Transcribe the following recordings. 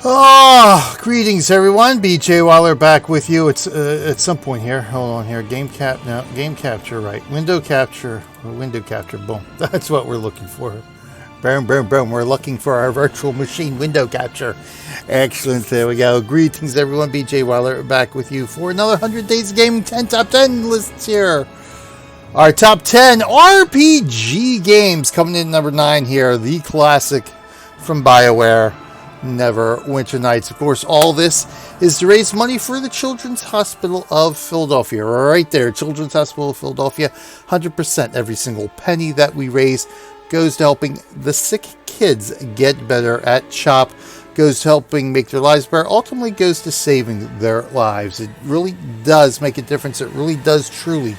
Greetings everyone. BJ Weiler back with you. It's at some point here. Hold on here. Game capture, right? Window capture. Boom. That's what we're looking for. Boom, boom, boom. We're looking for our virtual machine window capture. Excellent. There we go. Greetings everyone. BJ Weiler back with you for another 100 Days of Gaming 10 Top 10 lists here. Our top 10 RPG games coming in number 9 here. The classic from BioWare, Neverwinter Nights. Of course, all this is to raise money for the Children's Hospital of Philadelphia. Right there, Children's Hospital of Philadelphia. 100% every single penny that we raise goes to helping the sick kids get better at CHOP. Goes to helping make their lives better. Ultimately goes to saving their lives. It really does make a difference. It really does truly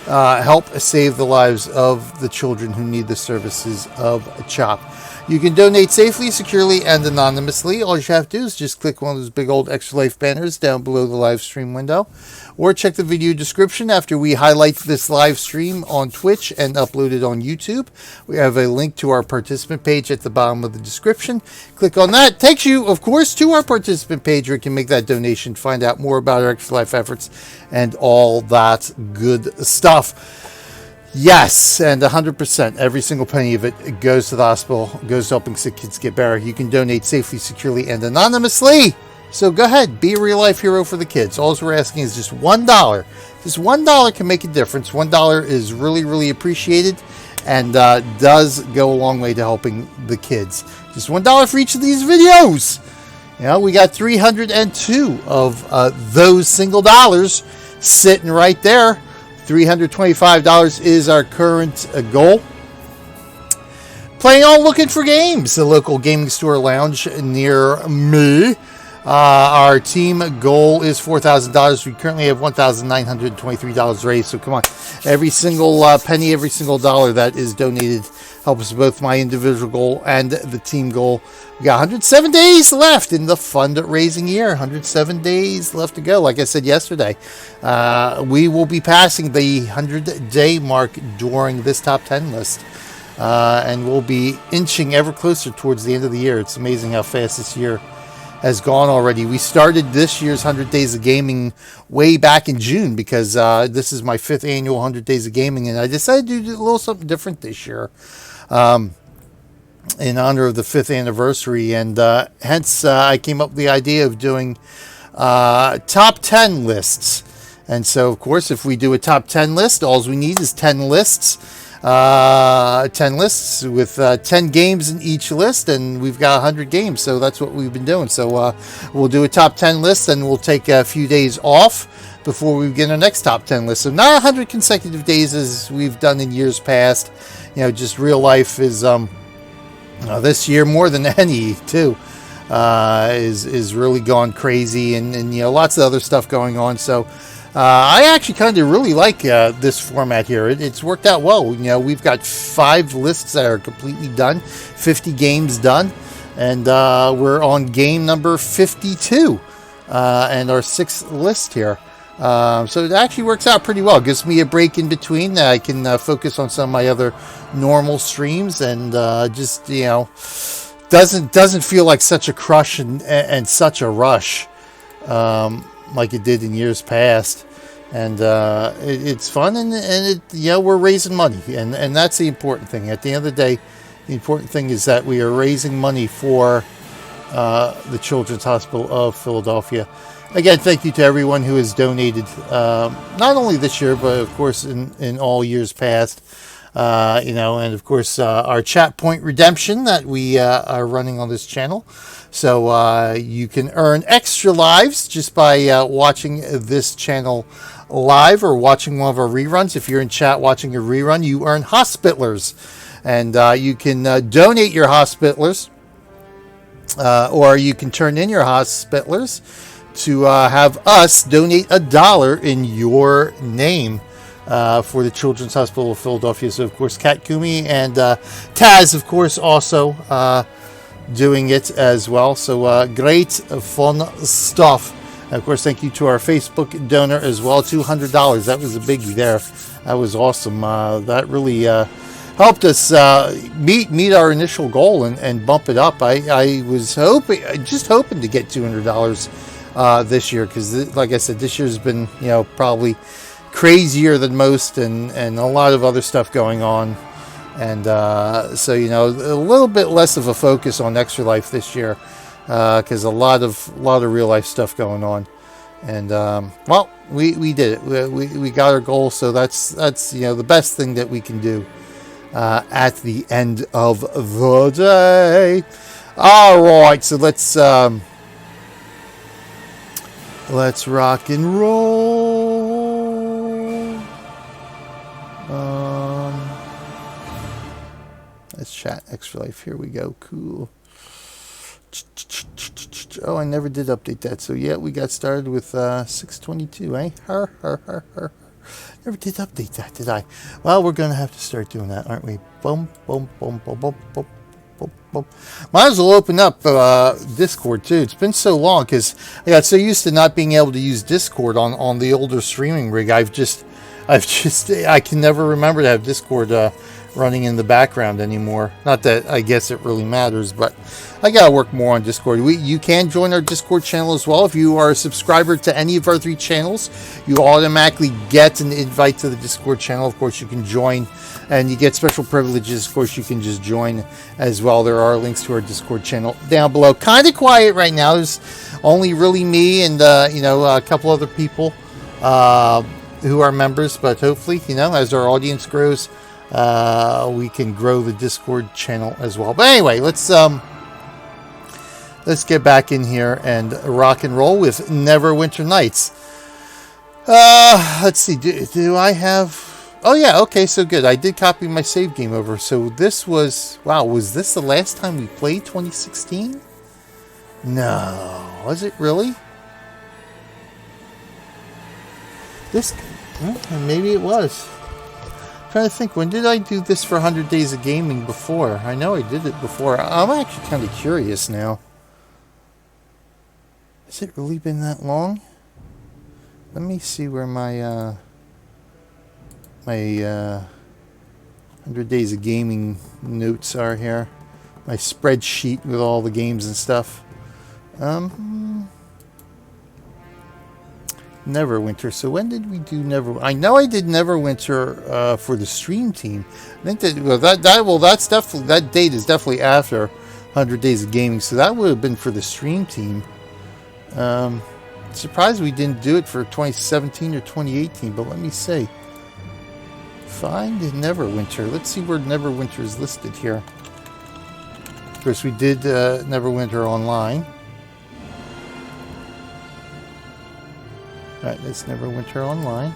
help save the lives of the children who need the services of CHOP. You can donate safely, securely, and anonymously. All you have to do is just click one of those big old Extra Life banners down below the live stream window, or check the video description after we highlight this live stream on Twitch and upload it on YouTube. We have a link to our participant page at the bottom of the description. Click on that. Takes you, of course, to our participant page where you can make that donation, find out more about our Extra Life efforts, and all that good stuff. Yes, and 100%, every single penny of it goes to the hospital, goes to helping sick kids get better. You can donate safely, securely, and anonymously. So go ahead, be a real-life hero for the kids. All we're asking is just $1. Just $1 can make a difference. $1 is really, really appreciated and does go a long way to helping the kids. Just $1 for each of these videos. You know, we got 302 of those single dollars sitting right there. $325 is our current goal. Playing on Looking for Games, the local gaming store lounge near me. Our team goal is $4,000. We currently have $1,923 raised. So come on, every single penny, every single dollar that is donated helps both my individual goal and the team goal. We got 107 days left in the fundraising year. 107 days left to go. Like I said yesterday, we will be passing the 100-day mark during this top 10 list. And we'll be inching ever closer towards the end of the year. It's amazing how fast this year has gone already. We started this year's 100 Days of Gaming way back in June because this is my 5th annual 100 Days of Gaming, and I decided to do a little something different this year in honor of the 5th anniversary, and hence I came up with the idea of doing top 10 lists. And so, of course, if we do a top 10 list, all we need is 10 lists. 10 lists with 10 games in each list, and we've got 100 games, so that's what we've been doing. So we'll do a top 10 list, and we'll take a few days off before we begin our next top 10 list. So not 100 consecutive days as we've done in years past. You know, just real life is this year more than any too is really gone crazy, and you know, lots of other stuff going on. So I actually kind of really like this format here. It's worked out well. You know, we've got 5 lists that are completely done, 50 games done, and we're on game number 52 and our 6th list here. So it actually works out pretty well. It gives me a break in between. I can focus on some of my other normal streams, and just, you know, doesn't feel like such a crush and such a rush like it did in years past. And it's fun, and it, you know, we're raising money, and that's the important thing. At the end of the day, the important thing is that we are raising money for the Children's Hospital of Philadelphia. Again, thank you to everyone who has donated, not only this year, but of course in all years past. You know, and of course our chat point redemption that we are running on this channel. So you can earn extra lives just by watching this channel live or watching one of our reruns. If you're in chat watching a rerun, you earn hospitalers, and you can donate your hospitalers, or you can turn in your hospitalers to have us donate $1 in your name for the Children's Hospital of Philadelphia. So, of course, Kat Kumi and Taz, of course, also doing it as well. So, great, fun stuff. And of course, thank you to our Facebook donor as well, $200. That was a biggie there. That was awesome. That really helped us meet our initial goal and bump it up. I was just hoping to get $200 this year, because like I said, this year's been probably crazier than most, and a lot of other stuff going on, and so a little bit less of a focus on Extra Life this year, because a lot of real life stuff going on. And well, we did it. We got our goal, so that's the best thing that we can do at the end of the day. All right, so let's rock and roll. Let's chat Extra Life. Here we go. Cool. Oh, I never did update that. So yeah, we got started with 622, eh? Never did update that, did I? Well, we're gonna have to start doing that, aren't we? Boom, boom, boom, boom, boom, boom, boom, boom. Might as well open up Discord too. It's been so long because I got so used to not being able to use Discord on the older streaming rig. I can never remember to have Discord running in the background anymore. Not that I guess it really matters, but I gotta work more on Discord. You can join our Discord channel as well. If you are a subscriber to any of our 3 channels, you automatically get an invite to the Discord channel. Of course, you can join and you get special privileges. Of course, you can just join as well. There are links to our Discord channel down below. Kind of quiet right now. There's only really me and a couple other people who are members, but hopefully, as our audience grows, we can grow the Discord channel as well. But anyway, let's get back in here and rock and roll with Neverwinter Nights. Let's see. Do I have? Oh yeah. Okay. So good. I did copy my save game over. So this was. Wow. Was this the last time we played 2016? No. Was it really? Maybe it was. I'm trying to think, when did I do this for 100 Days of Gaming before? I know I did it before. I'm actually kind of curious now. Has it really been that long? Let me see where my 100 Days of Gaming notes are here. My spreadsheet with all the games and stuff. Neverwinter. So when did we do Neverwinter? I know I did Neverwinter for the stream team. I think that's definitely, that date is definitely after 100 Days of Gaming. So that would have been for the stream team. Surprised we didn't do it for 2017 or 2018, but let me see. Find Neverwinter. Let's see where Neverwinter is listed here. Of course, we did Neverwinter online. Alright, that's Neverwinter online.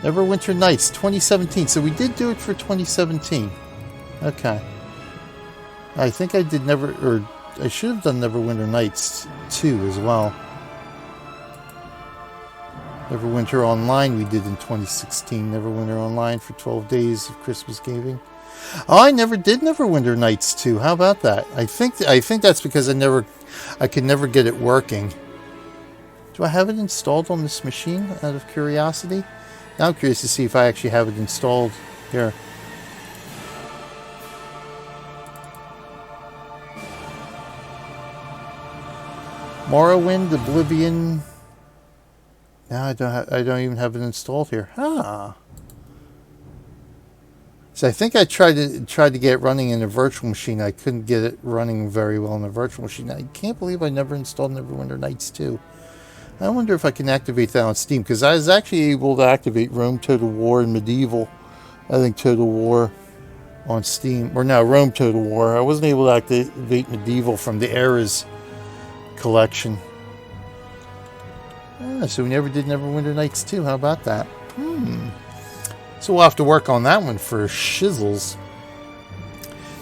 Neverwinter Nights 2017. So we did do it for 2017. Okay. I think I did I should have done Neverwinter Nights 2 as well. Neverwinter Online we did in 2016. Neverwinter Online for 12 days of Christmas gaming. Oh, I never did Neverwinter Nights 2. How about that? I think that's because I could never get it working. Do I have it installed on this machine out of curiosity? Now I'm curious to see if I actually have it installed here. Morrowind, Oblivion. No, I don't even have it installed here. Huh. So I think I tried to get it running in a virtual machine. I couldn't get it running very well in a virtual machine. I can't believe I never installed Neverwinter Nights 2. I wonder if I can activate that on Steam, because I was actually able to activate Rome Total War and Medieval. I think Total War on Steam. Or no, Rome Total War. I wasn't able to activate Medieval from the Eras collection. So we never did Neverwinter Nights 2. How about that? So we'll have to work on that one for shizzles.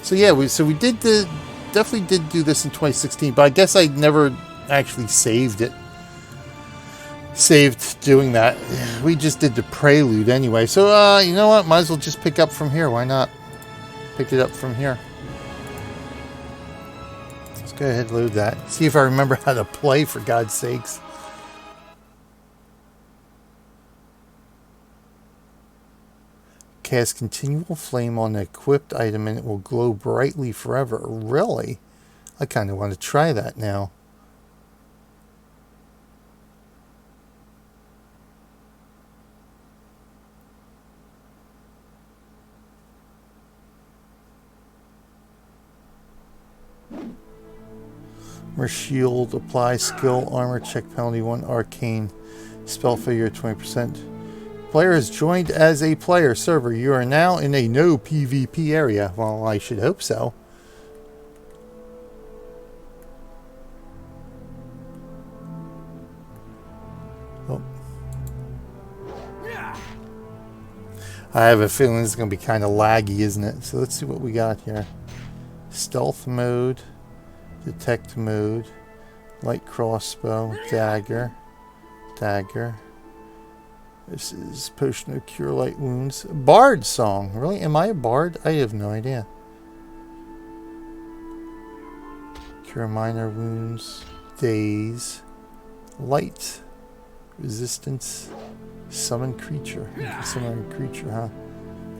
So yeah, we definitely did do this in 2016, but I guess I never actually saved it. Saved doing that. We just did the prelude anyway. So you know what? Might as well just pick up from here. Why not? Pick it up from here. Let's go ahead and load that. See if I remember how to play, for God's sakes. cast continual flame on the equipped item and it will glow brightly forever. Really? I kind of want to try that now. Armor shield, apply skill, armor check penalty 1, arcane, spell failure 20%. Player has joined as a player server. You are now in a no PvP area. Well, I should hope so. Oh. I have a feeling this is going to be kind of laggy, isn't it? So let's see what we got here. Stealth mode. Detect mode, light crossbow, dagger. This is potion of cure light wounds. Bard song. Really? Am I a bard? I have no idea. Cure minor wounds, daze, light, resistance, summon creature. You can summon a creature, huh?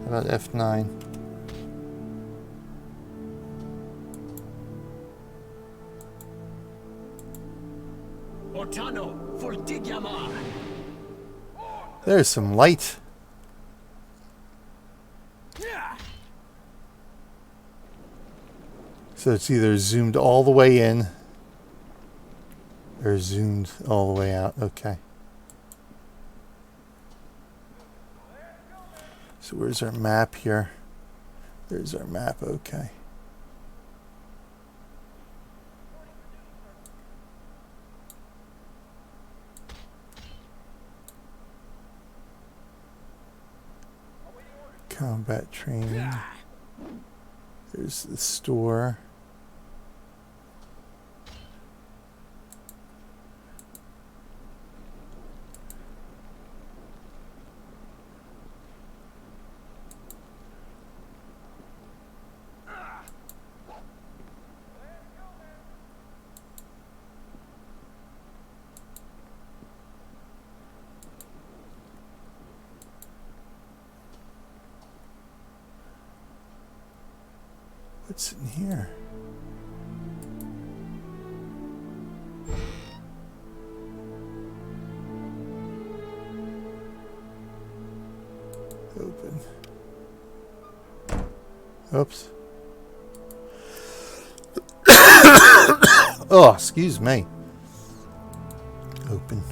How about F9? There's some light. So it's either zoomed all the way in or zoomed all the way out. Okay. So where's our map here? There's our map. Okay. Combat training. There's the store. What's in here? Open. Oops. Oh, excuse me. Open.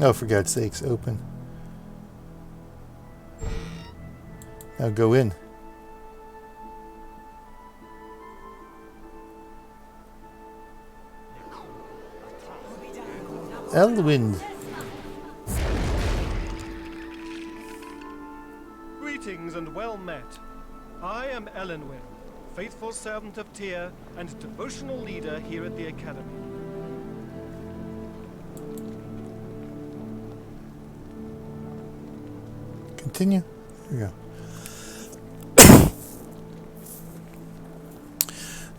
Oh, for God's sakes, open. Now go in. Elwind. Greetings and well met. I am Elenwyn, faithful servant of Tyr and devotional leader here at the Academy. Continue. Here you go.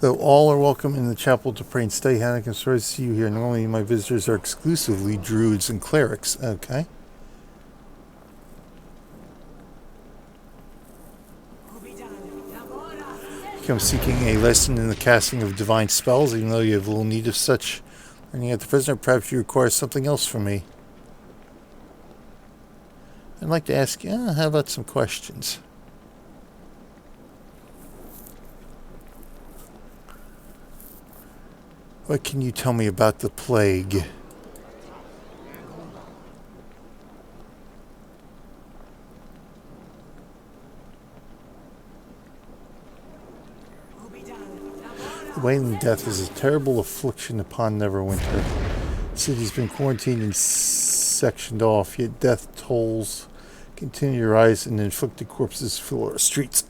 Though all are welcome in the chapel to pray and stay, Hanok, I'm sorry to see you here. Normally my visitors are exclusively druids and clerics. Okay. Come seeking a lesson in the casting of divine spells, even though you have little need of such learning at the present. Perhaps you require something else from me. I'd like to ask you, how about some questions? What can you tell me about the plague? The Wailing Death is a terrible affliction upon Neverwinter. The city's been quarantined and sectioned off, yet death tolls continue to rise and inflicted corpses fill our streets.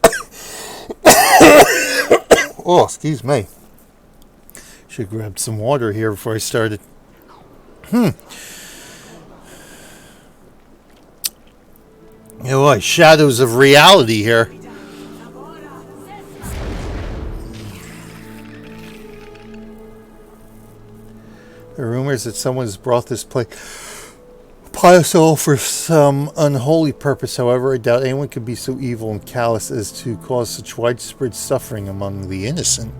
Oh, excuse me. Should have grabbed some water here before I started. You know what? Shadows of reality here. There are rumors that someone has brought this pious soul for some unholy purpose. However, I doubt anyone could be so evil and callous as to cause such widespread suffering among the innocent.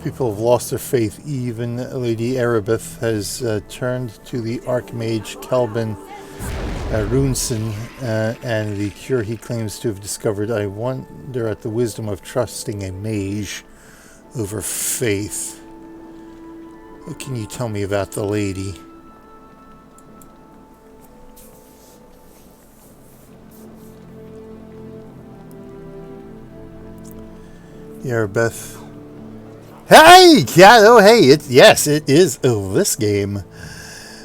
People have lost their faith. Even Lady Aribeth has turned to the Archmage Kelvin Runesen and the cure he claims to have discovered. I wonder at the wisdom of trusting a mage over faith. What can you tell me about the lady? Aribeth. Hey! Yeah, oh hey, yes, it is this game.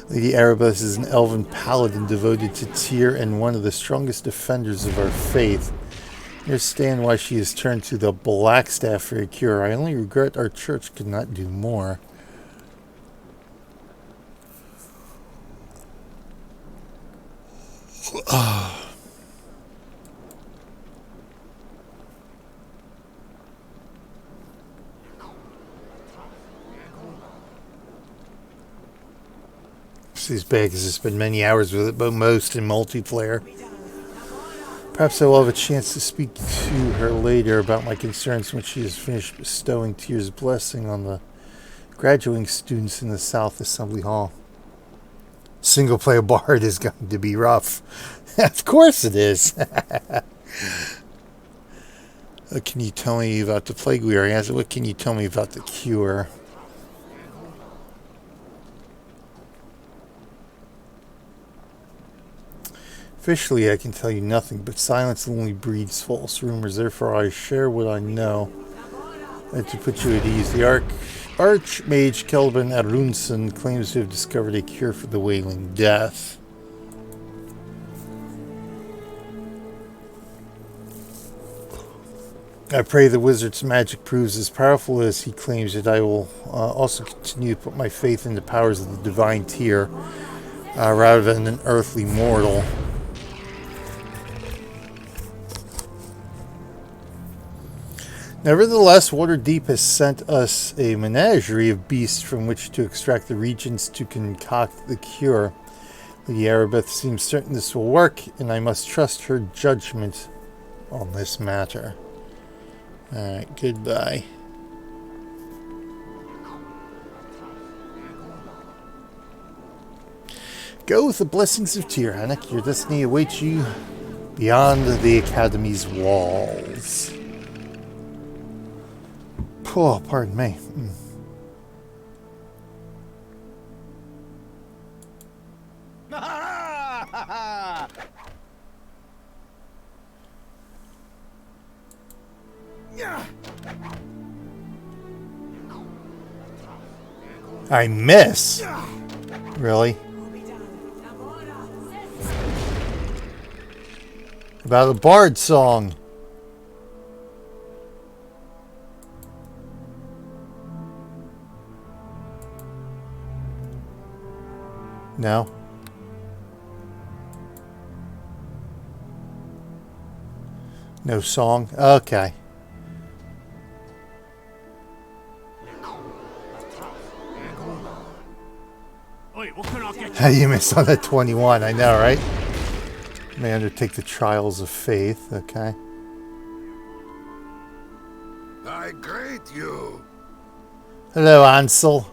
Lady Aribeth is an elven paladin devoted to Tyr and one of the strongest defenders of our faith. I understand why she has turned to the Blackstaff for a cure. I only regret our church could not do more. These bags has spent many hours with it, but most in multiplayer. Perhaps I will have a chance to speak to her later about my concerns when she has finished bestowing Tyr's blessing on the graduating students in the South Assembly Hall. Single player Bard is going to be rough. Of course it is. What can you tell me about the plague we are in? What can you tell me about the cure? Officially, I can tell you nothing, but silence only breeds false rumors. Therefore, I share what I know. And to put you at ease, the Archmage Kelvin Runesen claims to have discovered a cure for the Wailing Death. I pray the wizard's magic proves as powerful as he claims it. I will also continue to put my faith in the powers of the divine Tyr rather than an earthly mortal. Nevertheless, Waterdeep has sent us a menagerie of beasts from which to extract the reagents to concoct the cure. Lady Aribeth seems certain this will work, and I must trust her judgment on this matter. Alright, goodbye. Go with the blessings of Tyr, Hanok. Your destiny awaits you beyond the Academy's walls. Oh, pardon me. I miss? Really? About a Bard song. No. No song? Okay. You missed on that 21, I know, right? May undertake the trials of faith, okay. I greet you. Hello, Ansel.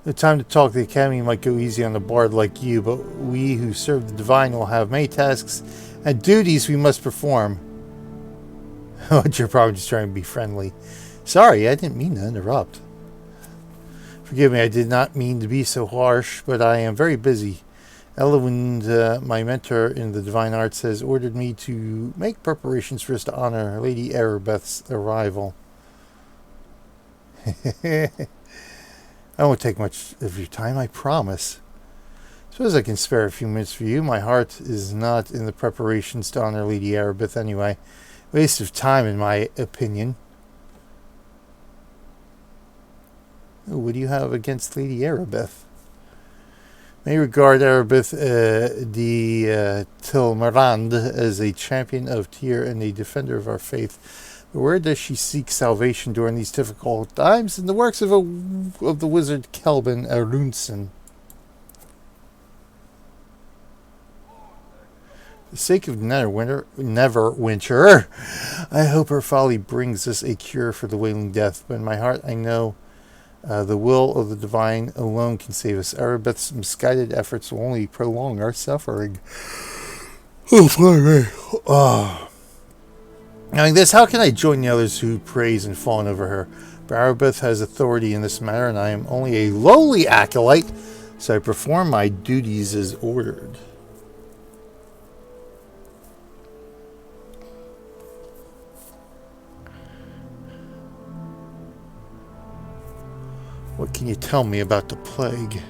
No time to talk. The Academy might go easy on a bard like you, but we who serve the divine will have many tasks and duties we must perform. But you're probably just trying to be friendly. Sorry, I didn't mean to interrupt. Forgive me, I did not mean to be so harsh, but I am very busy. Elwind, my mentor in the divine arts, has ordered me to make preparations for us to honor Lady Aribeth's arrival. I won't take much of your time, I promise. Suppose I can spare a few minutes for you. My heart is not in the preparations to honor Lady Aribeth anyway. Waste of time, in my opinion. Ooh, what do you have against Lady Aribeth? May regard Aribeth de Tilmarand as a champion of Tyr and a defender of our faith. But where does she seek salvation during these difficult times? In the works of the wizard Kelvin Arunsen. For the sake of Neverwinter, I hope her folly brings us a cure for the Wailing Death. But in my heart, I know the will of the divine alone can save us. Aribeth's misguided efforts will only prolong our suffering. Oh, sorry. Knowing this, how can I join the others who praise and fawn over her? But Aribeth has authority in this matter, and I am only a lowly acolyte, so I perform my duties as ordered. What can you tell me about the plague?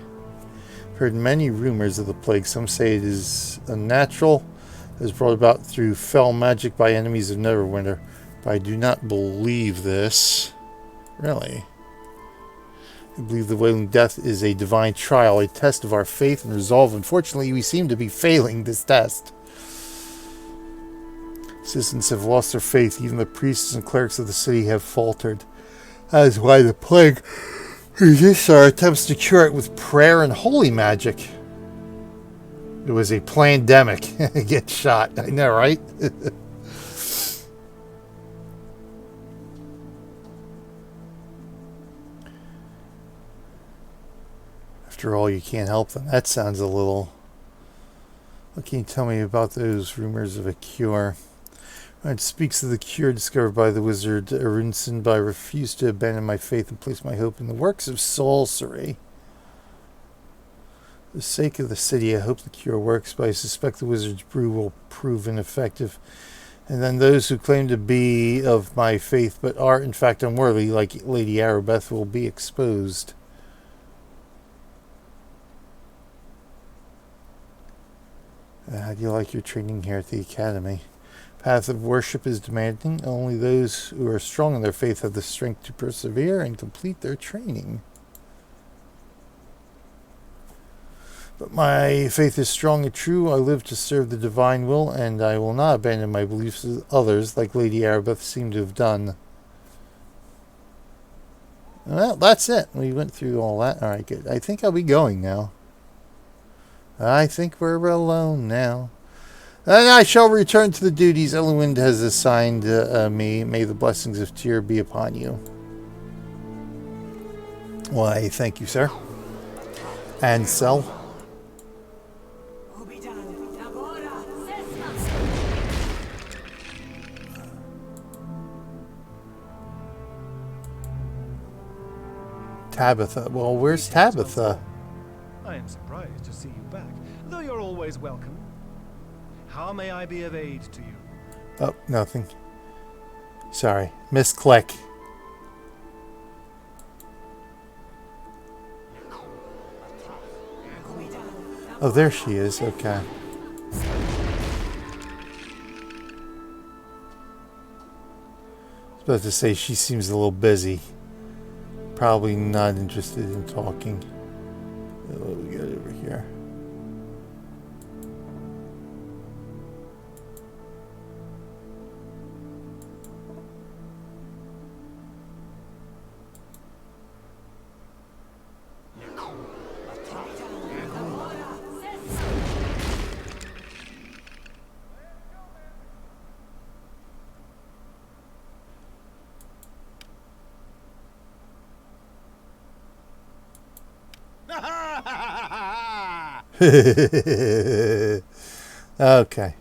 I've heard many rumors of the plague. Some say it is unnatural, it was brought about through fell magic by enemies of Neverwinter. But I do not believe this. Really? I believe the Wailing Death is a divine trial, a test of our faith and resolve. Unfortunately, we seem to be failing this test. Citizens have lost their faith. Even the priests and clerics of the city have faltered. That is why the plague resists our attempts to cure it with prayer and holy magic. It was a pandemic. Get shot. I know, right? After all, you can't help them. That sounds a little... What can you tell me about those rumors of a cure? It speaks of the cure discovered by the wizard Arunsen, but I refuse to abandon my faith and place my hope in the works of sorcery. For the sake of the city, I hope the cure works, but I suspect the wizard's brew will prove ineffective. And then those who claim to be of my faith but are in fact unworthy, like Lady Aribeth, will be exposed. How do you like your training here at the academy? Path of worship is demanding. Only those who are strong in their faith have the strength to persevere and complete their training. But my faith is strong and true. I live to serve the divine will, and I will not abandon my beliefs with others, like Lady Aribeth seemed to have done. Well, that's it. We went through all that. All right, good. I think I'll be going now. I think we're alone now. And I shall return to the duties Elwind has assigned me. May the blessings of Tyr be upon you. Why, thank you, sir. And Sel. Tabitha. Well, where's Tabitha? I am surprised to see you back, though you're always welcome. How may I be of aid to you? Oh, nothing. Sorry. Misclick. Oh, there she is. Okay. I was about to say she seems a little busy. Probably not interested in talking. What do we got over here? Okay.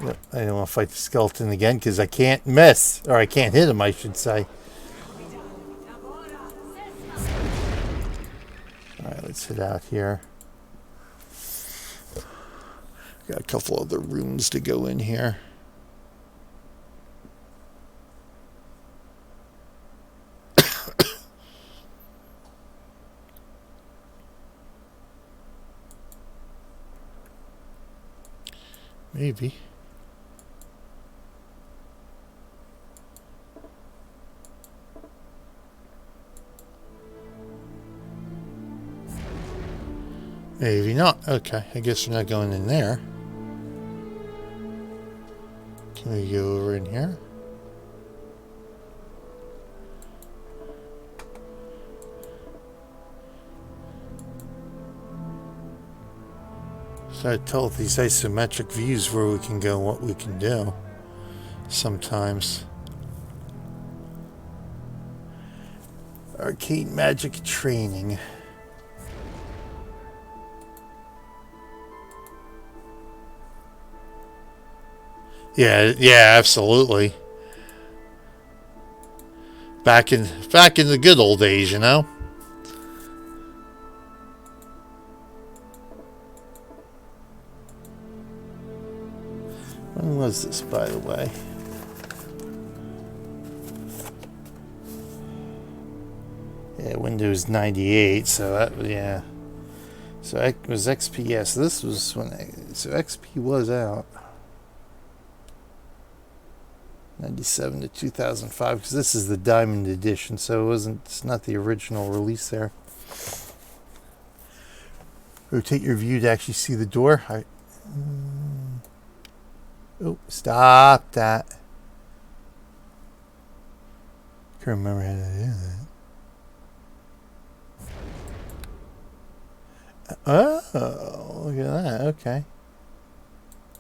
Yep, I don't want to fight the skeleton again because I can't miss. Or I can't hit him, I should say. Alright, let's head out here. Got a couple other rooms to go in here. Maybe. Maybe not. Okay, I guess we're not going in there. Can we go over in here? So I tell these isometric views where we can go and what we can do sometimes. Arcane magic training. Yeah, absolutely. Back in the good old days, you know. When was this, by the way? Yeah, Windows 98. So that, yeah. So it was XP. So this was when. So XP was out. 97 to 2005, because this is the Diamond Edition, so it's not the original release there. Rotate your view to actually see the door. Oh, stop that. Can't remember how to do that. Oh, look at that. Okay.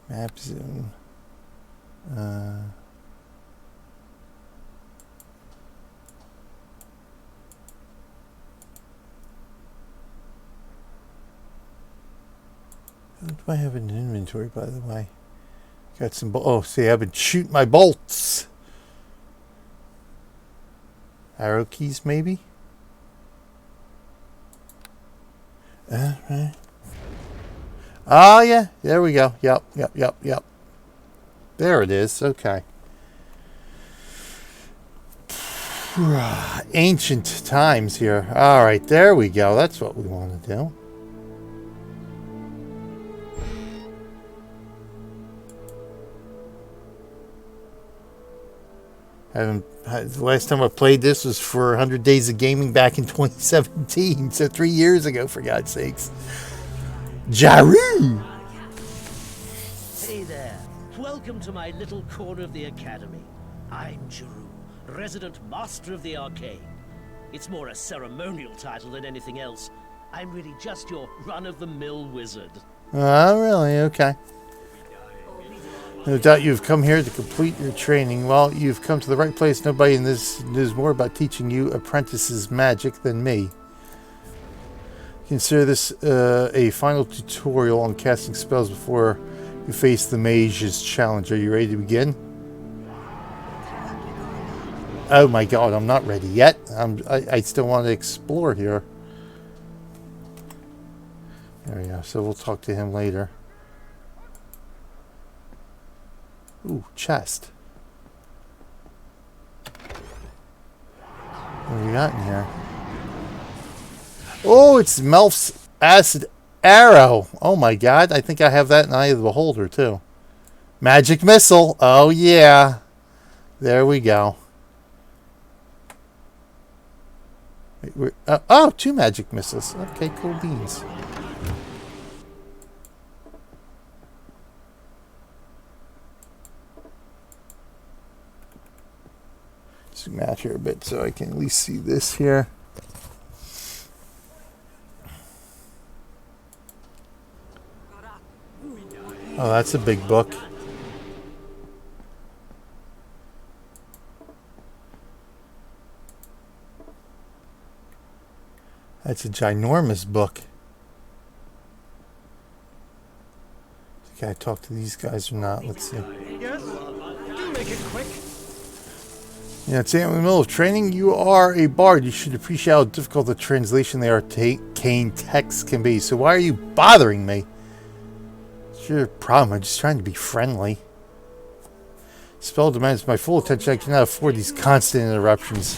Map zoom. What do I have in inventory, by the way? Got some... Oh, see, I've been shooting my bolts. Arrow keys, maybe? Right. Oh, yeah. There we go. Yep. There it is. Okay. Ancient times here. All right, there we go. That's what we want to do. The last time I played this was for 100 Days of Gaming back in 2017, so 3 years ago, for God's sakes. Jaru! Hey there. Welcome to my little corner of the Academy. I'm Jaru, resident master of the arcane. It's more a ceremonial title than anything else. I'm really just your run-of-the-mill wizard. Oh, really? Okay. No doubt you've come here to complete your training. Well, you've come to the right place. Nobody in this knows more about teaching you apprentices magic than me. Consider this a final tutorial on casting spells before you face the mage's challenge. Are you ready to begin? Oh my god, I'm not ready yet. I still want to explore here. There we go. So we'll talk to him later. Ooh, chest. What do we got in here? Oh, it's Melf's acid arrow. Oh my god, I think I have that in Eye of the Beholder too. Magic missile. Oh yeah. There we go. Wait, oh, 2 magic missiles. Okay, cool beans. Zoom out here a bit so I can at least see this here. Oh, that's a big book. That's a ginormous book. Can I talk to these guys or not? Let's see. Yes? Do make it quick. Yeah, it's in the middle of training. You are a bard. You should appreciate how difficult the translation of the arcane text can be. So why are you bothering me? It's your problem. I'm just trying to be friendly. Spell demands my full attention. I cannot afford these constant interruptions.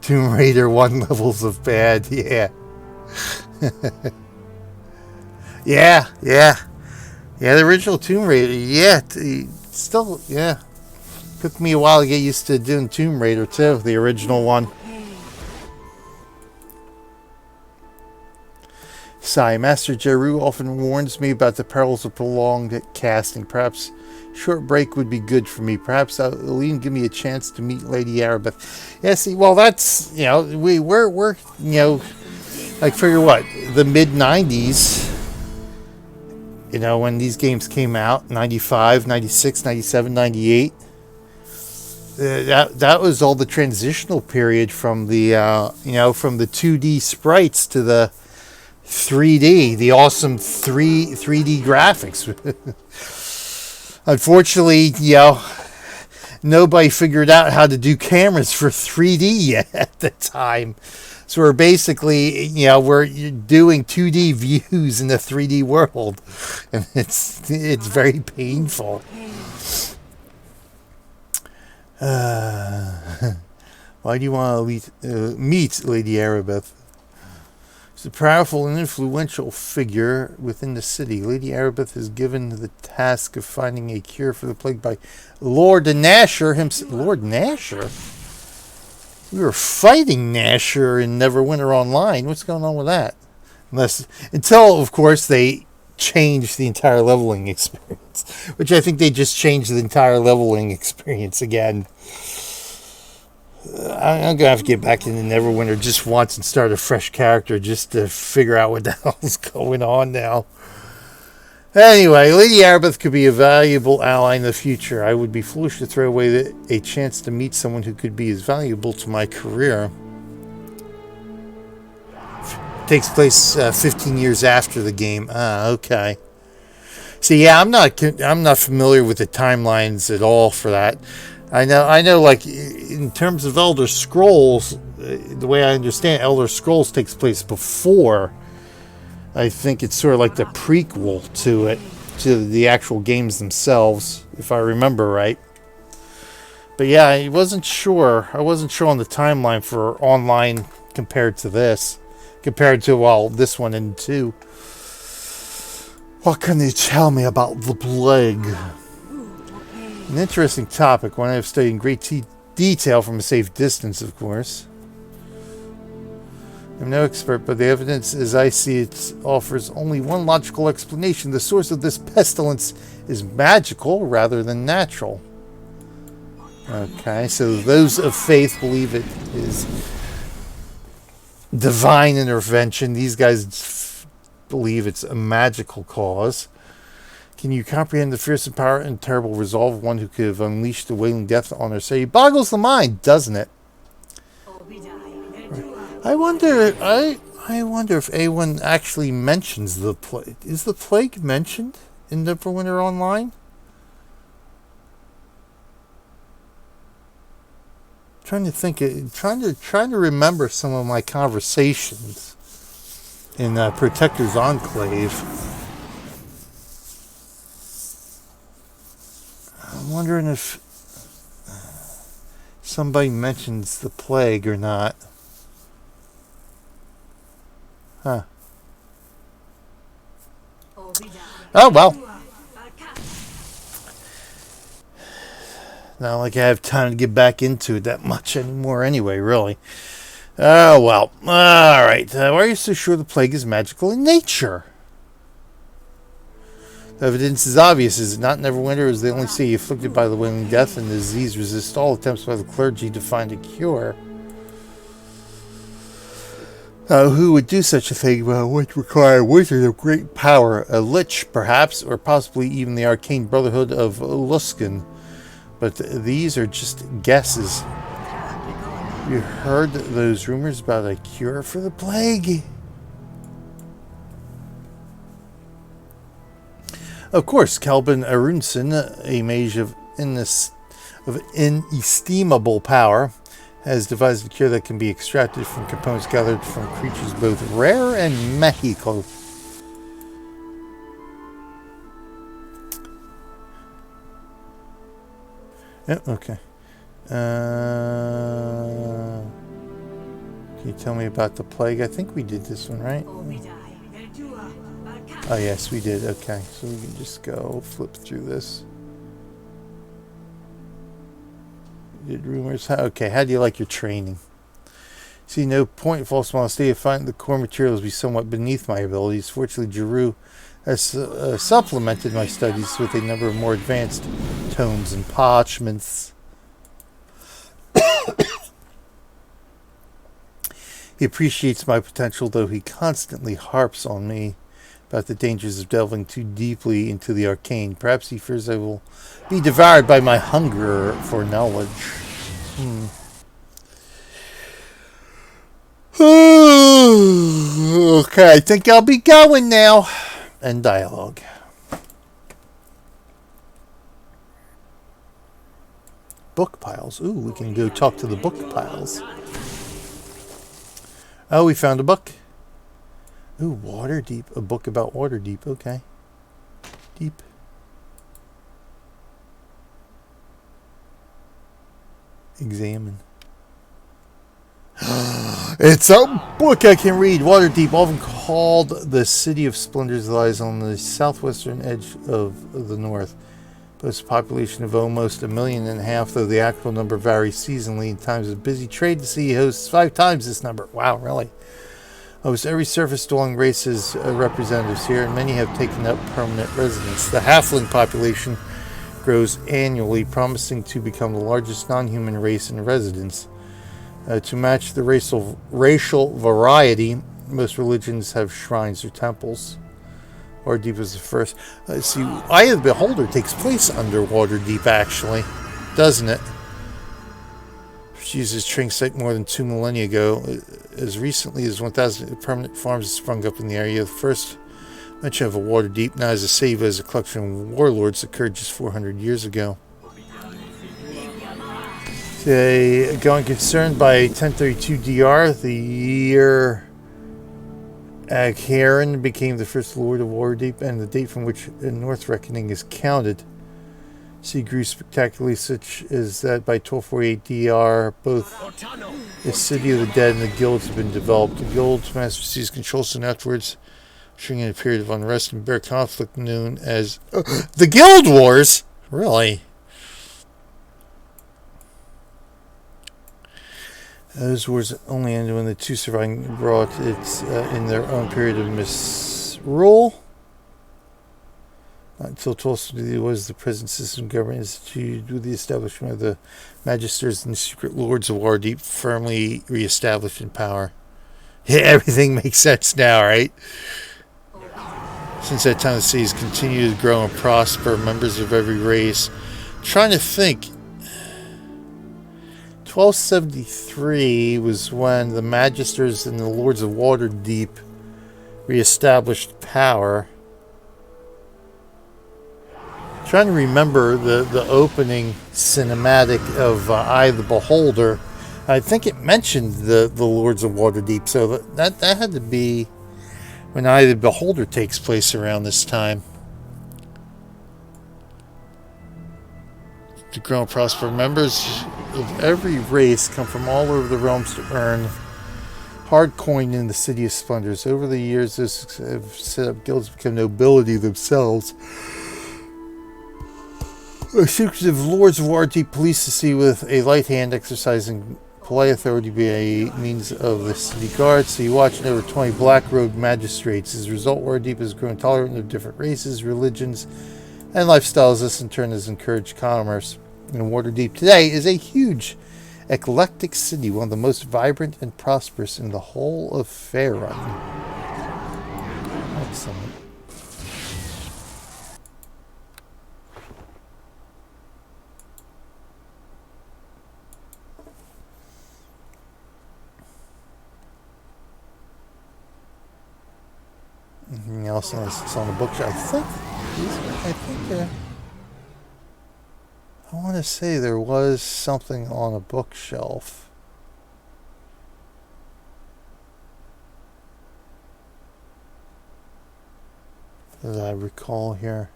Tomb Raider 1 levels of bad. Yeah. Yeah, the original Tomb Raider. Yeah, still, yeah. Took me a while to get used to doing Tomb Raider too, the original one. Sigh. Master Jeru often warns me about the perils of prolonged casting. Perhaps a short break would be good for me. Perhaps it'll even give me a chance to meet Lady Aribeth. Yeah, see, well, that's, you know, we're you know, like, figure what, the mid-90s, you know, when these games came out, 95, 96, 97, 98. That was all the transitional period from the, you know, from the 2D sprites to the 3D, the awesome 3D graphics. Unfortunately, you know, nobody figured out how to do cameras for 3D yet at the time. So we're basically, you know, we're doing 2D views in the 3D world, and it's very painful. Why do you want to meet Lady Aribeth? She's a powerful and influential figure within the city. Lady Aribeth is given the task of finding a cure for the plague by Lord Nasher himself. Lord Nasher? We were fighting Nasher in Neverwinter Online. What's going on with that? Until, of course, they changed the entire leveling experience. Which I think they just changed the entire leveling experience again. I'm going to have to get back into Neverwinter just once and start a fresh character just to figure out what the hell's going on now. Anyway, Lady Aribeth could be a valuable ally in the future. I would be foolish to throw away a chance to meet someone who could be as valuable to my career. Takes place 15 years after the game. Okay. See, yeah, I'm not familiar with the timelines at all for that. I know. Like, in terms of Elder Scrolls, the way I understand, Elder Scrolls takes place before. I think it's sort of like the prequel to it, to the actual games themselves, if I remember right. But yeah, I wasn't sure on the timeline for online compared to this. Compared to, well, this one and 2. What can you tell me about the plague? An interesting topic, one I have studied in great detail from a safe distance, of course. I'm no expert, but the evidence as I see it offers only one logical explanation. The source of this pestilence is magical rather than natural. Okay, so those of faith believe it is divine intervention. These guys believe it's a magical cause. Can you comprehend the fearsome power and terrible resolve of one who could have unleashed the Wailing Death on our city? Boggles the mind, doesn't it? I wonder if anyone actually mentions the plague. Is the plague mentioned in Neverwinter Online? Trying to think, trying to remember some of my conversations in Protector's Enclave. I'm wondering if somebody mentions the plague or not. Huh. Oh, well. Not like I have time to get back into it that much anymore anyway, really. Oh, well. Alright. Why are you so sure the plague is magical in nature? The evidence is obvious, is it not? Neverwinter is the only city afflicted by the Wailing Death, and the disease resists all attempts by the clergy to find a cure. Who would do such a thing? Well, would require a wizard of great power, a lich, perhaps, or possibly even the arcane brotherhood of Luskan. But these are just guesses. You heard those rumors about a cure for the plague? Of course, Kalbin Arunson, a mage of inestimable power, has devised a cure that can be extracted from components gathered from creatures both rare and magical. Yeah, okay. Can you tell me about the plague? I think we did this one, right? Oh, yes, we did. Okay, so we can just go flip through this. Did rumors? Okay, how do you like your training? See no point in false modesty. I find the core materials be somewhat beneath my abilities. Fortunately, Giroux has supplemented my studies with a number of more advanced tomes and parchments. He appreciates my potential, though he constantly harps on me about the dangers of delving too deeply into the arcane. Perhaps he fears I will be devoured by my hunger for knowledge. Okay, I think I'll be going now. End dialogue. Book piles. Ooh, we can go talk to the book piles. Oh, we found a book. Ooh, Waterdeep. A book about Waterdeep. Okay. Deep. Examine. It's a book I can read. Waterdeep, often called the City of Splendors, lies on the southwestern edge of the north. Boasts a population of almost 1.5 million, though the actual number varies seasonally. In times of busy trade, the city hosts 5 times this number. Wow, really? Almost every surface-dwelling race has representatives here, and many have taken up permanent residence. The halfling population grows annually, promising to become the largest non-human race in residence. To match the racial variety, most religions have shrines or temples. Waterdeep is the first. See, Eye of the Beholder takes place under Waterdeep, actually, doesn't it? She used this training site more than 2 millennia ago. As recently as 1,000 permanent farms sprung up in the area. The first mention of a Waterdeep, now as a city, as a collection of warlords, occurred just 400 years ago. Going concerned by 1032 DR, the year Agharon became the first lord of Waterdeep, and the date from which a North reckoning is counted. Sea grew spectacularly, such as that by 1248 DR, both the City of the Dead and the guilds have been developed. The guilds master seized control soon afterwards, ushering in a period of unrest and bare conflict known as the Guild Wars. Really? Those wars only ended when the 2 surviving brought it in their own period of misrule. Not until 1270 was the present system of government instituted with the establishment of the Magisters and the secret lords of Waterdeep firmly reestablished in power. Yeah, everything makes sense now, right? Since that time, the cities continued to grow and prosper, members of every race. I'm trying to think. 1273 was when the Magisters and the Lords of Waterdeep reestablished power. I'm trying to remember the opening cinematic of Eye of the Beholder. I think it mentioned the Lords of Waterdeep, so that had to be when Eye of the Beholder takes place around this time. To grow and prosper, members of every race come from all over the realms to earn hard coin in the City of Splendors. Over the years, those have set up guilds to become nobility themselves. The secretive Lords of Waterdeep police the city with a light hand, exercising polite authority by a means of the city guard. So you watch over 20 black-robed magistrates. As a result, Waterdeep has grown tolerant of different races, religions, and lifestyles. This in turn has encouraged commerce. And Waterdeep today is a huge, eclectic city, one of the most vibrant and prosperous in the whole of Faerun. Excellent. Anything else that's on the bookshelf? I want to say there was something on a bookshelf. As I recall here.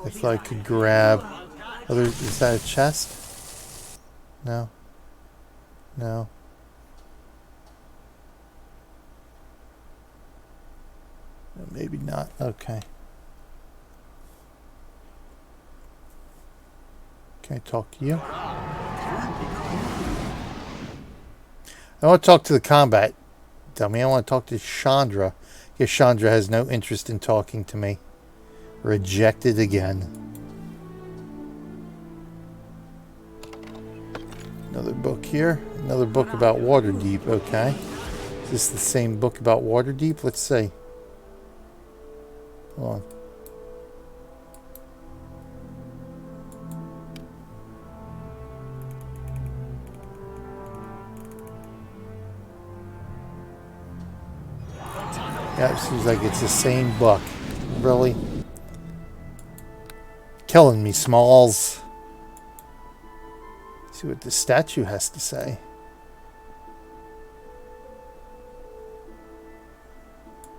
If I could grab... Is that a chest? No. No. Maybe not. Okay. Can I talk to you? I want to talk to the combat dummy. I want to talk to Chandra. Guess Chandra has no interest in talking to me. Rejected again. Another book here. Another book about Waterdeep. Okay. Is this the same book about Waterdeep? Let's see. Hold on. Yeah, it seems like it's the same book. Really? Killing me, Smalls. Let's see what the statue has to say.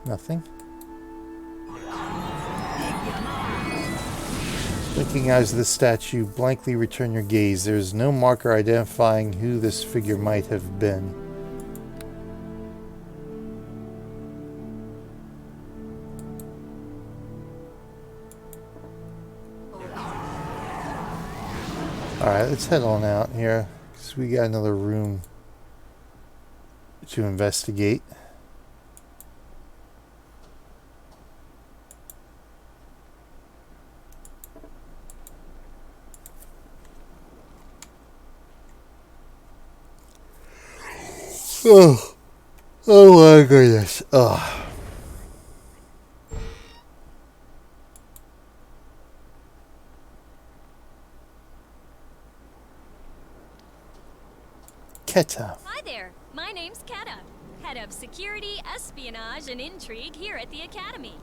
Nothing. Looking as the statue, blankly return your gaze. There is no marker identifying who this figure might have been. Alright, let's head on out here, because we got another room to investigate. Oh my goodness. Oh. Keta. Hi there, my name's Keta, head of security, espionage, and intrigue here at the Academy.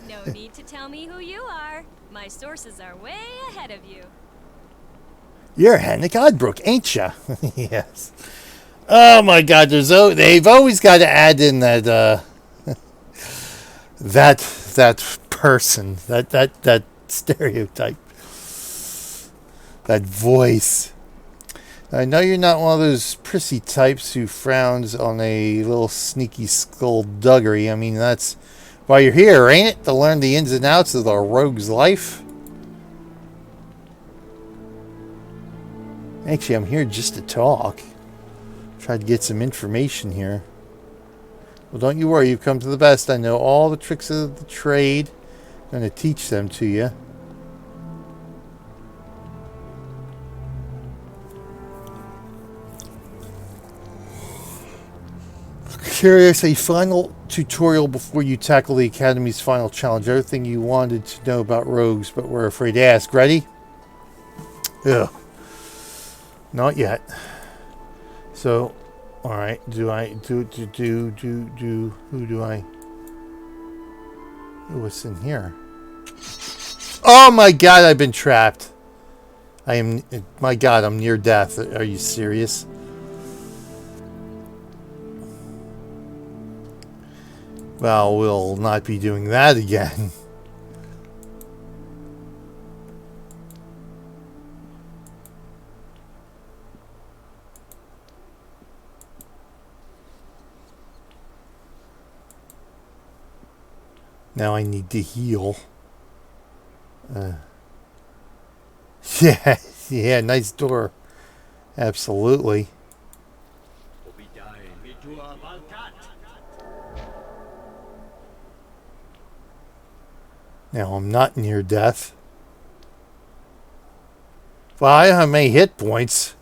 No need to tell me who you are. My sources are way ahead of you. You're Hanok Odbrook, ain't ya? Yes. Oh my God, they've always got to add in that that person, that stereotype, that voice. I know you're not one of those prissy types who frowns on a little sneaky skullduggery. I mean, that's why you're here, ain't it? To learn the ins and outs of the rogue's life? Actually, I'm here just to talk. Try to get some information here. Well, don't you worry. You've come to the best. I know all the tricks of the trade. I'm going to teach them to you. Curious, a final tutorial before you tackle the Academy's final challenge. Everything you wanted to know about rogues, but were afraid to ask. Ready? Ugh. Not yet. So, alright, who do I... What's in here? Oh my God, I've been trapped. My God, I'm near death. Are you serious? Well, we'll not be doing that again. Now I need to heal. Yeah, nice door. Absolutely. Now I'm not near death. Well, I don't have many hit points.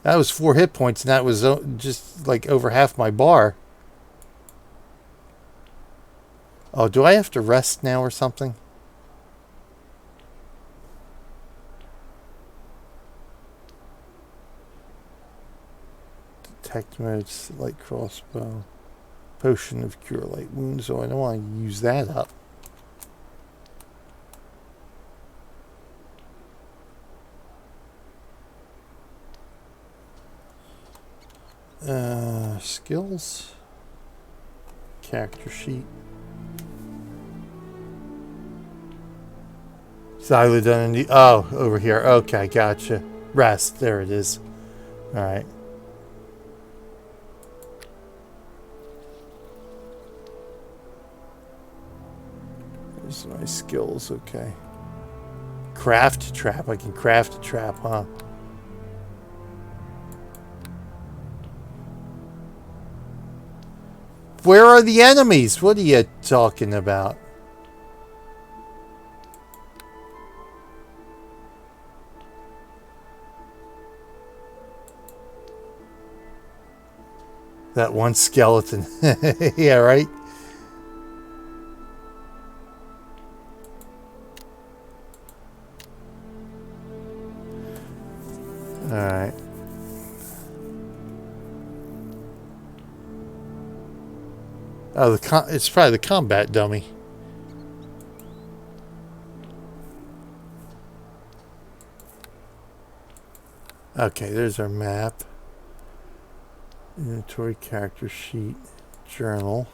That was 4 hit points, and that was just like over half my bar. Oh, do I have to rest now or something? Detect modes, light crossbow. Potion of cure light wounds, so I don't want to use that up. Skills. Character sheet. Silent underneath. Oh, over here. Okay, gotcha. Rest. There it is. Alright. There's my skills. Okay. Craft trap. I can craft a trap, huh? Where are the enemies? What are you talking about? That one skeleton. Yeah, right? Alright. Oh, it's probably the combat dummy. Okay, there's our map. Inventory, character sheet, journal.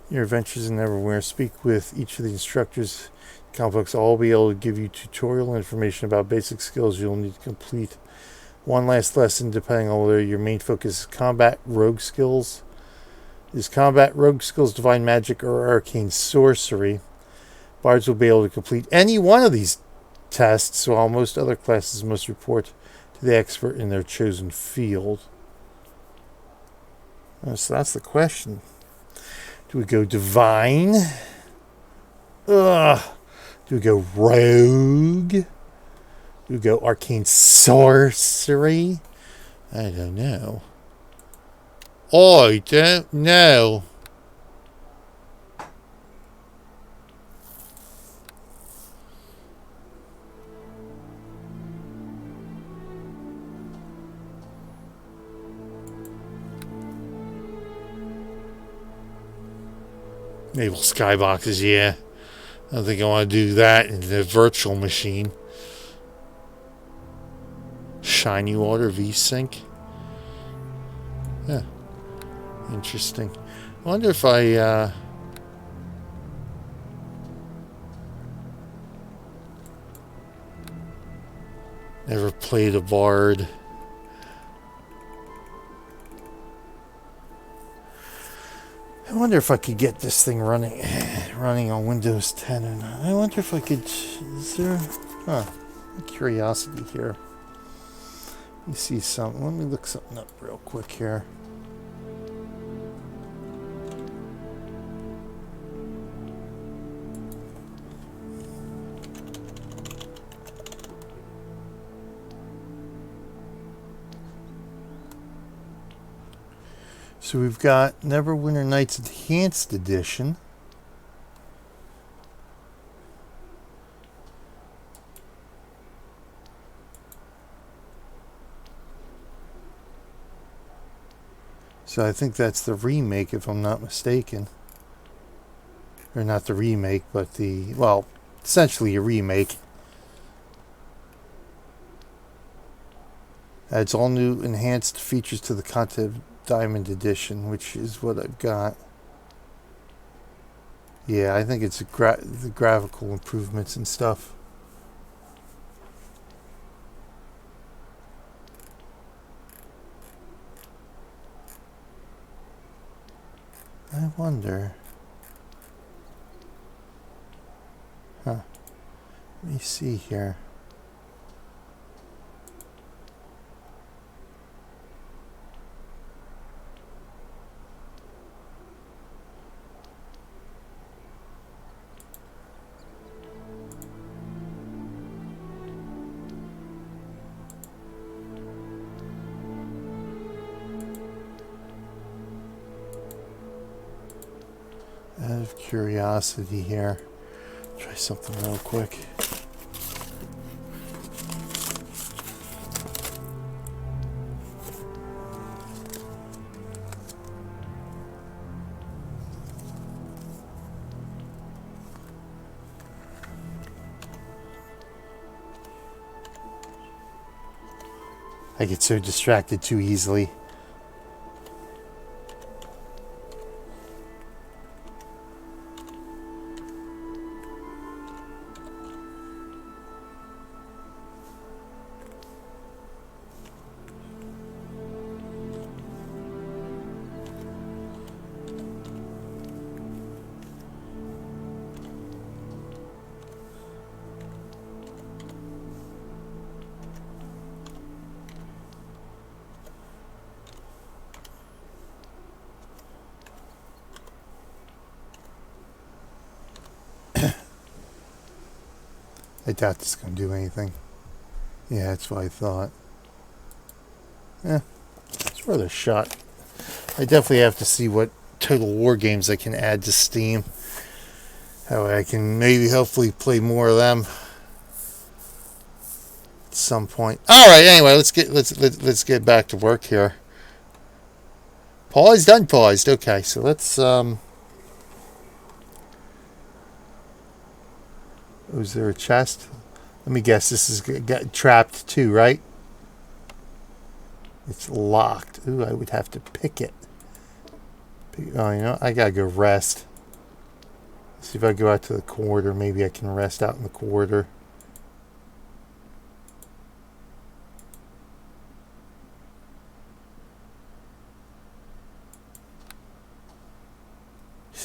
Your adventures in Neverwinter. Speak with each of the instructors. Complex all be able to give you tutorial information about basic skills you'll need to complete. One last lesson, depending on whether your main focus is combat, rogue skills. Is combat, rogue skills, divine magic, or arcane sorcery? Bards will be able to complete any one of these tests, while most other classes must report to the expert in their chosen field. So that's the question. Do we go divine? Ugh. Do we go rogue? Do we go arcane sorcery? I don't know. I don't know. Naval skyboxes, yeah. I don't think I want to do that in the virtual machine. Shiny water V-Sync. Yeah. Interesting. I wonder if I never played a Bard. I wonder if I could get this thing running on Windows 10 or not. I wonder if I could. Is there? Curiosity here. Let me see something. Let me look something up real quick here. So we've got Neverwinter Nights Enhanced Edition. So I think that's the remake, if I'm not mistaken. Or not the remake, but the, well, essentially a remake. Adds all new enhanced features to the content Diamond Edition, which is what I've got. Yeah, I think it's the graphical improvements and stuff. I wonder. Let me see here. Out of curiosity here, try something real quick. I get so distracted too easily. I doubt this is going to do anything. Yeah, that's what I thought. Yeah, it's worth a shot. I definitely have to see what Total War games I can add to Steam. That way I can maybe hopefully play more of them at some point. All right, anyway, let's get back to work here. Paused, unpaused. Okay, so let's was there a chest? Let me guess, this is got trapped too, right? It's locked. Ooh, I would have to pick it. Oh, you know, I gotta go rest. See if I go out to the corridor. Maybe I can rest out in the corridor.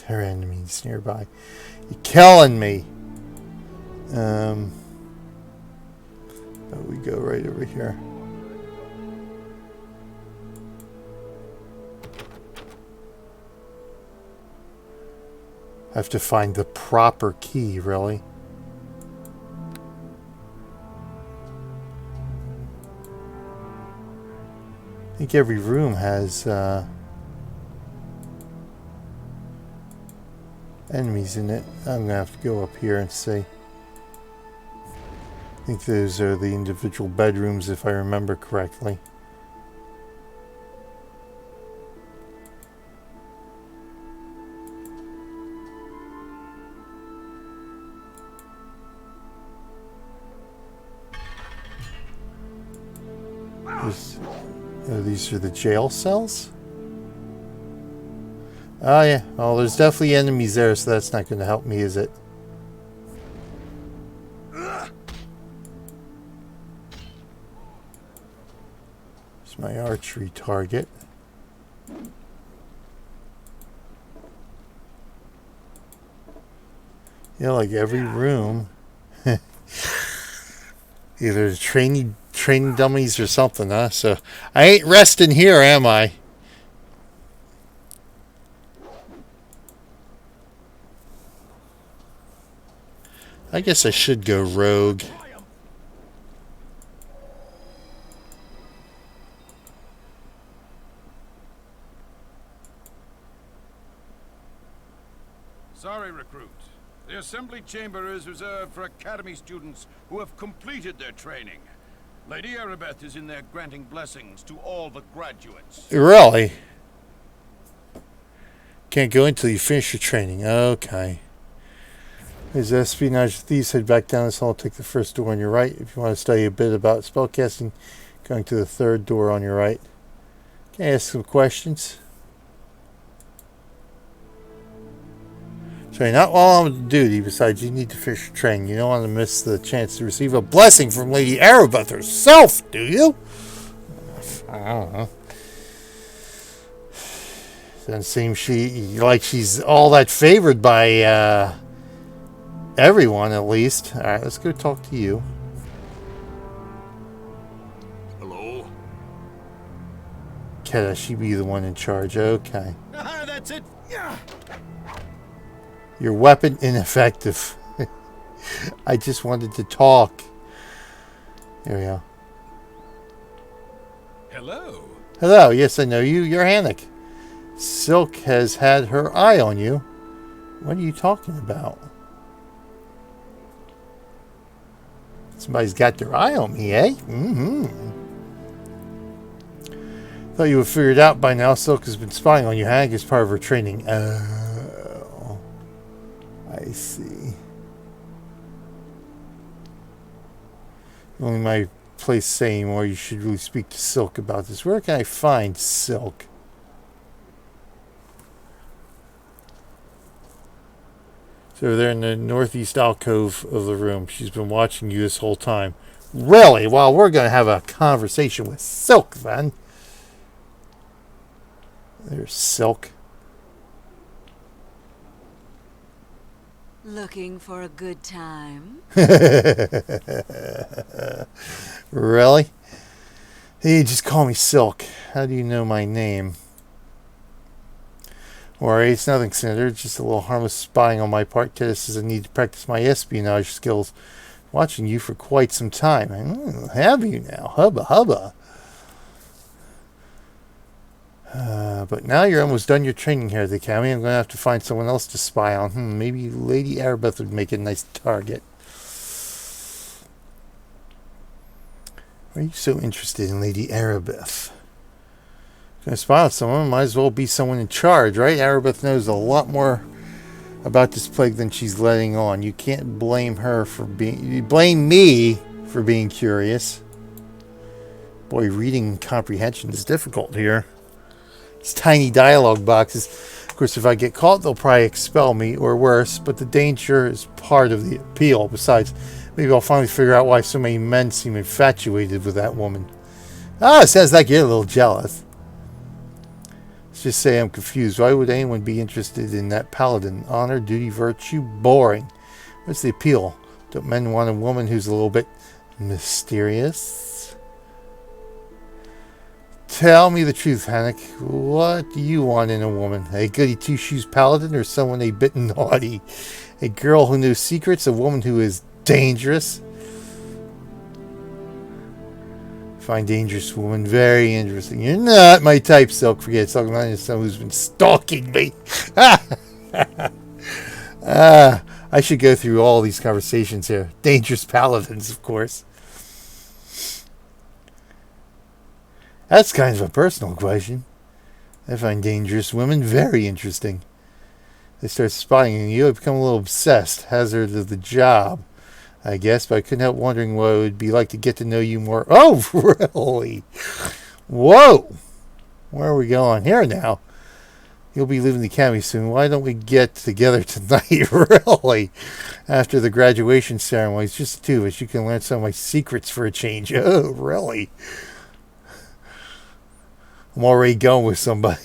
There are enemies nearby. You're killing me. But we go right over here. I have to find the proper key, really. I think every room has enemies in it. I'm going to have to go up here and see. I think those are the individual bedrooms, if I remember correctly. These are the jail cells? Oh yeah, well there's definitely enemies there, so that's not going to help me, is it? It's my archery target. You know, like every room, either training dummies or something, huh? So I ain't resting here, am I? I guess I should go rogue. Sorry, recruit. The assembly chamber is reserved for Academy students who have completed their training. Lady Aribeth is in there granting blessings to all the graduates. Really? Can't go until you finish your training. Okay. As espionage thieves head back down this hall, take the first door on your right. If you want to study a bit about spellcasting, going to the third door on your right. Can I ask some questions? Sorry, not while I'm on duty. Besides, you need to finish your training. You don't want to miss the chance to receive a blessing from Lady Aribeth herself, do you? I don't know. Doesn't seem she's all that favored by everyone, at least. All right, let's go talk to you. Hello? Can she be the one in charge? Okay. That's it. Yeah. Your weapon ineffective. I just wanted to talk. Here we go. Hello. Hello. Yes, I know you. You're Hanok. Silk has had her eye on you. What are you talking about? Somebody's got their eye on me, eh? Mm-hmm. Thought you would figure it out by now. Silk has been spying on you, Hank, as part of her training. Oh, I see. Only my place saying more. You should really speak to Silk about this. Where can I find Silk? So they're in the northeast alcove of the room. She's been watching you this whole time. Really? Well, we're going to have a conversation with Silk then. There's Silk. Looking for a good time? Really? Hey, just call me Silk. How do you know my name? Alright, it's nothing sinister, just a little harmless spying on my part. This is a need to practice my espionage skills Watching you for quite some time. Have you now? Hubba hubba. But now you're almost done your training here at the Academy. I'm going to have to find someone else to spy on. Maybe Lady Aribeth would make a nice target. Why are you so interested in Lady Aribeth? Going to spy on someone, might as well be someone in charge, right? Aribeth knows a lot more about this plague than she's letting on. You can't blame her for being... You blame me for being curious. Boy, reading comprehension is difficult here. These tiny dialogue boxes. Of course, if I get caught, they'll probably expel me, or worse, but the danger is part of the appeal. Besides, maybe I'll finally figure out why so many men seem infatuated with that woman. It sounds like you're a little jealous. Let's just say I'm confused. Why would anyone be interested in that paladin? Honor, duty, virtue? Boring. What's the appeal? Don't men want a woman who's a little bit mysterious? Tell me the truth, Hanok. What do you want in a woman? A goody two-shoes paladin or someone a bit naughty? A girl who knows secrets? A woman who is dangerous? Find dangerous woman very interesting. You're not my type, Silk. Forget talking about someone who's been stalking me. I should go through all these conversations here. Dangerous paladins, of course. That's kind of a personal question. I find dangerous women very interesting. They start spying on you. I become a little obsessed. Hazard of the job, I guess. But I couldn't help wondering what it would be like to get to know you more. Oh, really? Whoa! Where are we going here now? You'll be leaving the Academy soon. Why don't we get together tonight? Really? After the graduation ceremony. It's just the two of us. You can learn some of my secrets for a change. Oh, really? I'm already going with somebody.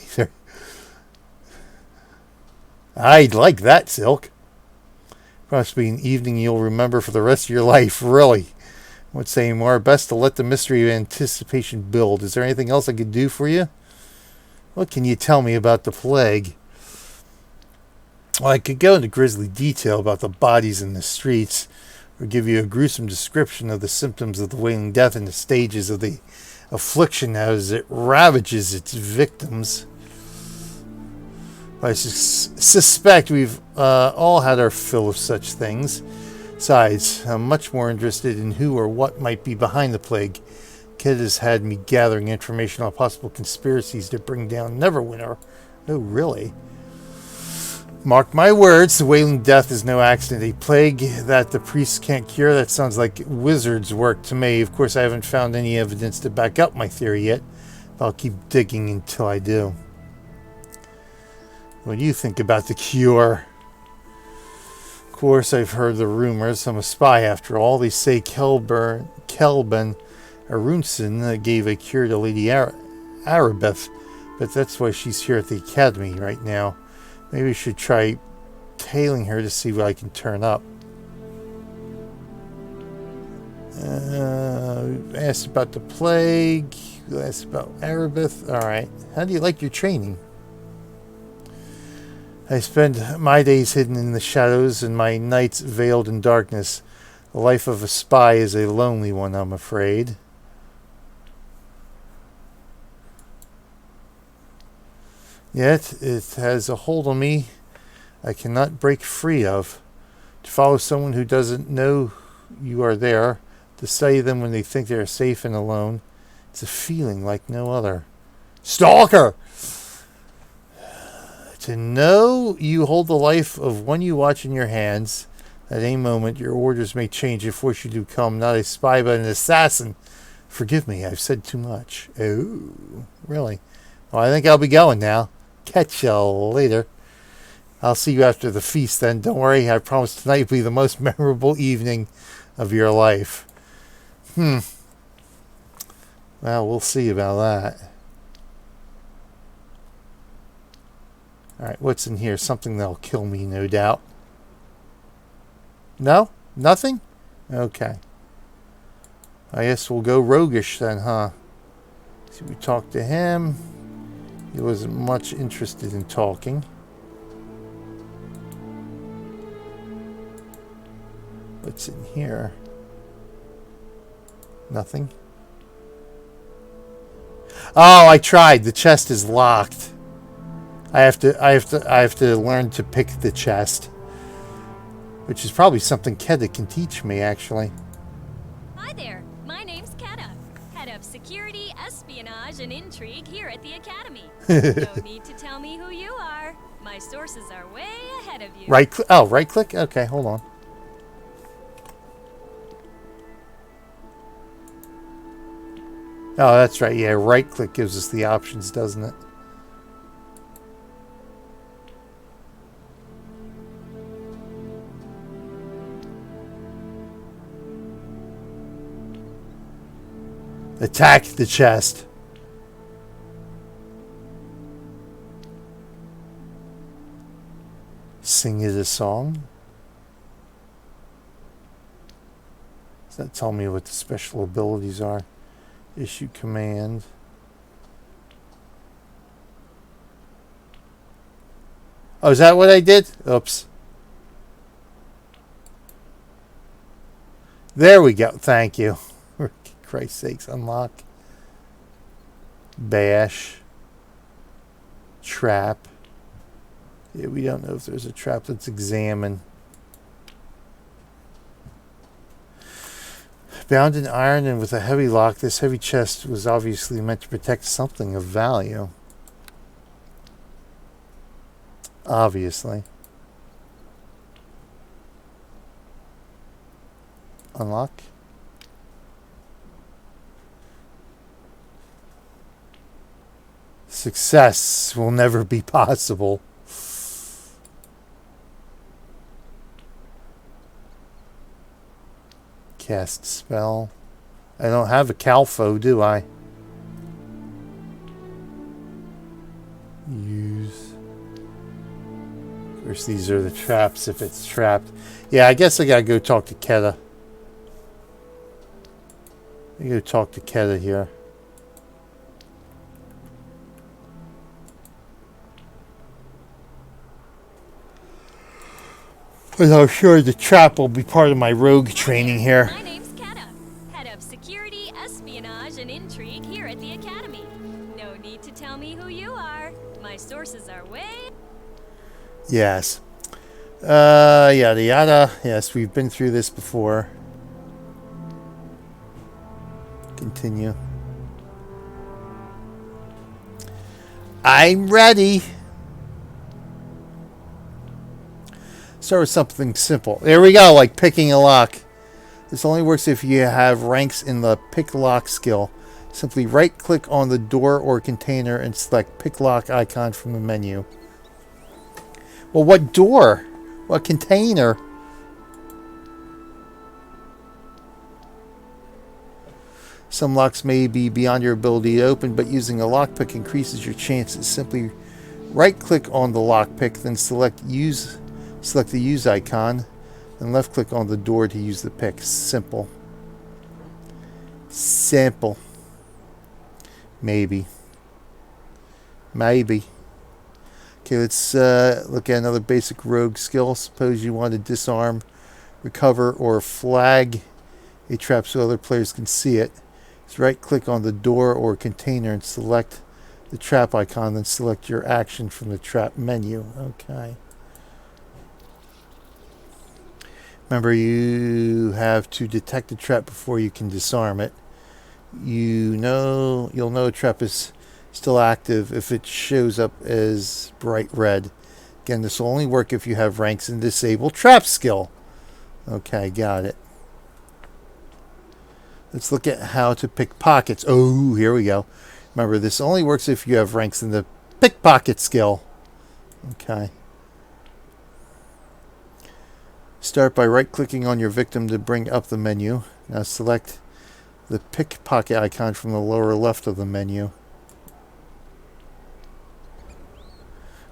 I'd like that, Silk. Must be an evening you'll remember for the rest of your life, really. I won't say more. Best to let the mystery of anticipation build. Is there anything else I could do for you? What can you tell me about the plague? Well, I could go into grisly detail about the bodies in the streets, or give you a gruesome description of the symptoms of the Wailing Death and the stages of the affliction as it ravages its victims. I suspect we've all had our fill of such things. Besides, I'm much more interested in who or what might be behind the plague. Kid has had me gathering information on possible conspiracies to bring down Neverwinter. Oh, really? Mark my words, the Wailing Death is no accident. A plague that the priests can't cure? That sounds like wizards' work to me. Of course, I haven't found any evidence to back up my theory yet, but I'll keep digging until I do. What do you think about the cure? Of course, I've heard the rumors. I'm a spy after all. They say Kelben Arunson gave a cure to Lady Aribeth, but that's why she's here at the Academy right now. Maybe we should try tailing her to see what I can turn up. Asked about the plague. Asked about Aribeth. Alright. How do you like your training? I spend my days hidden in the shadows and my nights veiled in darkness. The life of a spy is a lonely one, I'm afraid. Yet it has a hold on me I cannot break free of. To follow someone who doesn't know you are there, to study them when they think they are safe and alone, it's a feeling like no other. Stalker! To know you hold the life of one you watch in your hands, at any moment your orders may change and force you to become not a spy but an assassin. Forgive me, I've said too much. Oh, really? Well, I think I'll be going now. Catch you later. I'll see you after the feast then. Don't worry, I promise tonight will be the most memorable evening of your life. Well, we'll see about that. Alright, what's in here? Something that'll kill me, no doubt. No? Nothing? Okay. I guess we'll go roguish then, huh? See, we talked to him. He wasn't much interested in talking. What's in here? Nothing. Oh, I tried. The chest is locked. I have to learn to pick the chest, which is probably something Keda can teach me, actually. Hi there. My name's Keta, head of security, espionage, and intrigue here at the Academy. No need to tell me who you are. My sources are way ahead of you. Right click. Oh, right click. Okay, hold on. Oh, that's right. Yeah, right click gives us the options, doesn't it? Attack the chest. Sing it a song. Does that tell me what the special abilities are? Issue command. Oh, is that what I did? Oops. There we go. Thank you. For Christ's sakes, unlock. Bash. Trap. Yeah, we don't know if there's a trap. Let's examine. Bound in iron and with a heavy lock, this heavy chest was obviously meant to protect something of value. Obviously. Unlock. Success will never be possible. Cast spell. I don't have a Calfo, do I? Use. Of course, these are the traps if it's trapped. Yeah, I guess I gotta go talk to Keta. I go talk to Keta here. But I'm sure the trap will be part of my rogue training here. My name's Keta, head of security, espionage, and intrigue here at the Academy. No need to tell me who you are. My sources are way... Yes. Yada yada. Yes, we've been through this before. Continue. I'm ready. Start with something simple. There we go, like picking a lock. This only works if you have ranks in the pick lock skill. Simply right click on the door or container and select pick lock icon from the menu. Well, what door? What container? Some locks may be beyond your ability to open, but using a lockpick increases your chances. Simply right click on the lockpick, then select the use icon, and left click on the door to use the pick. Simple. Simple. Maybe. Okay, let's look at another basic rogue skill. Suppose you want to disarm, recover, or flag a trap so other players can see it. Just right click on the door or container and select the trap icon, then select your action from the trap menu. Okay. Remember, you have to detect the trap before you can disarm it. You'll know a trap is still active if it shows up as bright red. Again, this will only work if you have ranks in disable trap skill. Okay, got it. Let's look at how to pick pockets. Oh, here we go. Remember, this only works if you have ranks in the pickpocket skill. Okay. Start by right-clicking on your victim to bring up the menu. Now select the pickpocket icon from the lower left of the menu.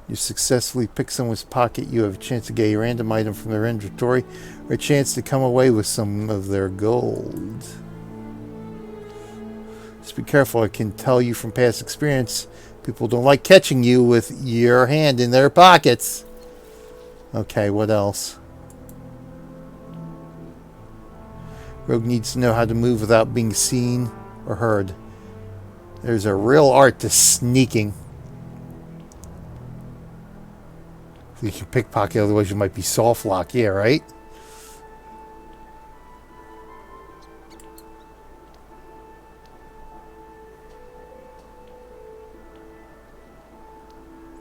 You successfully pick someone's pocket, you have a chance to get a random item from their inventory or a chance to come away with some of their gold. Just be careful. I can tell you from past experience, people don't like catching you with your hand in their pockets. Okay, what else? Rogue needs to know how to move without being seen or heard. There's a real art to sneaking. You can pickpocket, otherwise you might be soft lock. Yeah, right?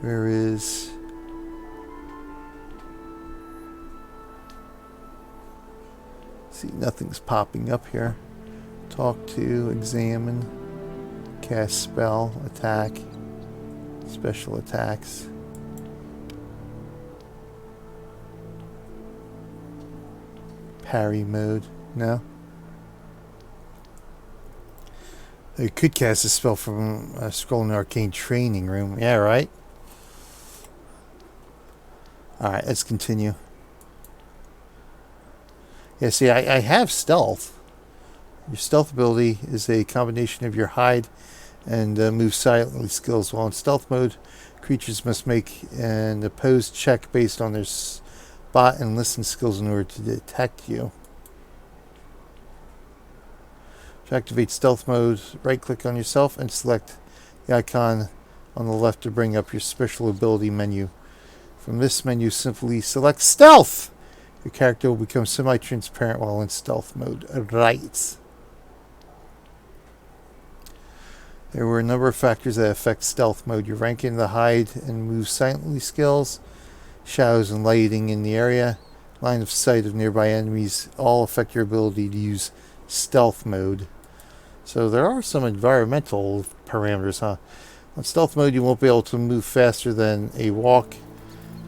Where is... See, nothing's popping up here. Talk to, examine, cast spell, attack, special attacks. Parry mode. No. You could cast a spell from a scroll in the arcane training room. Yeah, right? Alright, let's continue. Yeah, see, I have stealth. Your stealth ability is a combination of your hide and move silently skills. While in stealth mode, creatures must make an opposed check based on their spot and listen skills in order to detect you. To activate stealth mode, right-click on yourself and select the icon on the left to bring up your special ability menu. From this menu, simply select Stealth! Your character will become semi-transparent while in stealth mode. Right. There were a number of factors that affect stealth mode. Your rank in the hide and move silently skills, shadows and lighting in the area, line of sight of nearby enemies, all affect your ability to use stealth mode. So there are some environmental parameters, huh? On stealth mode, you won't be able to move faster than a walk.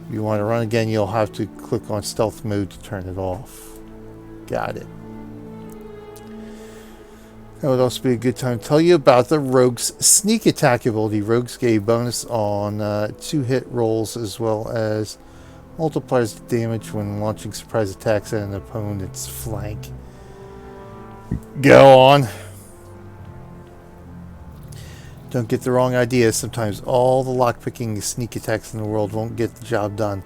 If you want to run again, you'll have to click on stealth mode to turn it off. Got it. That would also be a good time to tell you about the Rogue's sneak attack ability. Rogues gave bonus on 2-hit rolls as well as multiplies the damage when launching surprise attacks at an opponent's flank. Go on. Don't get the wrong idea. Sometimes all the lockpicking sneak attacks in the world won't get the job done.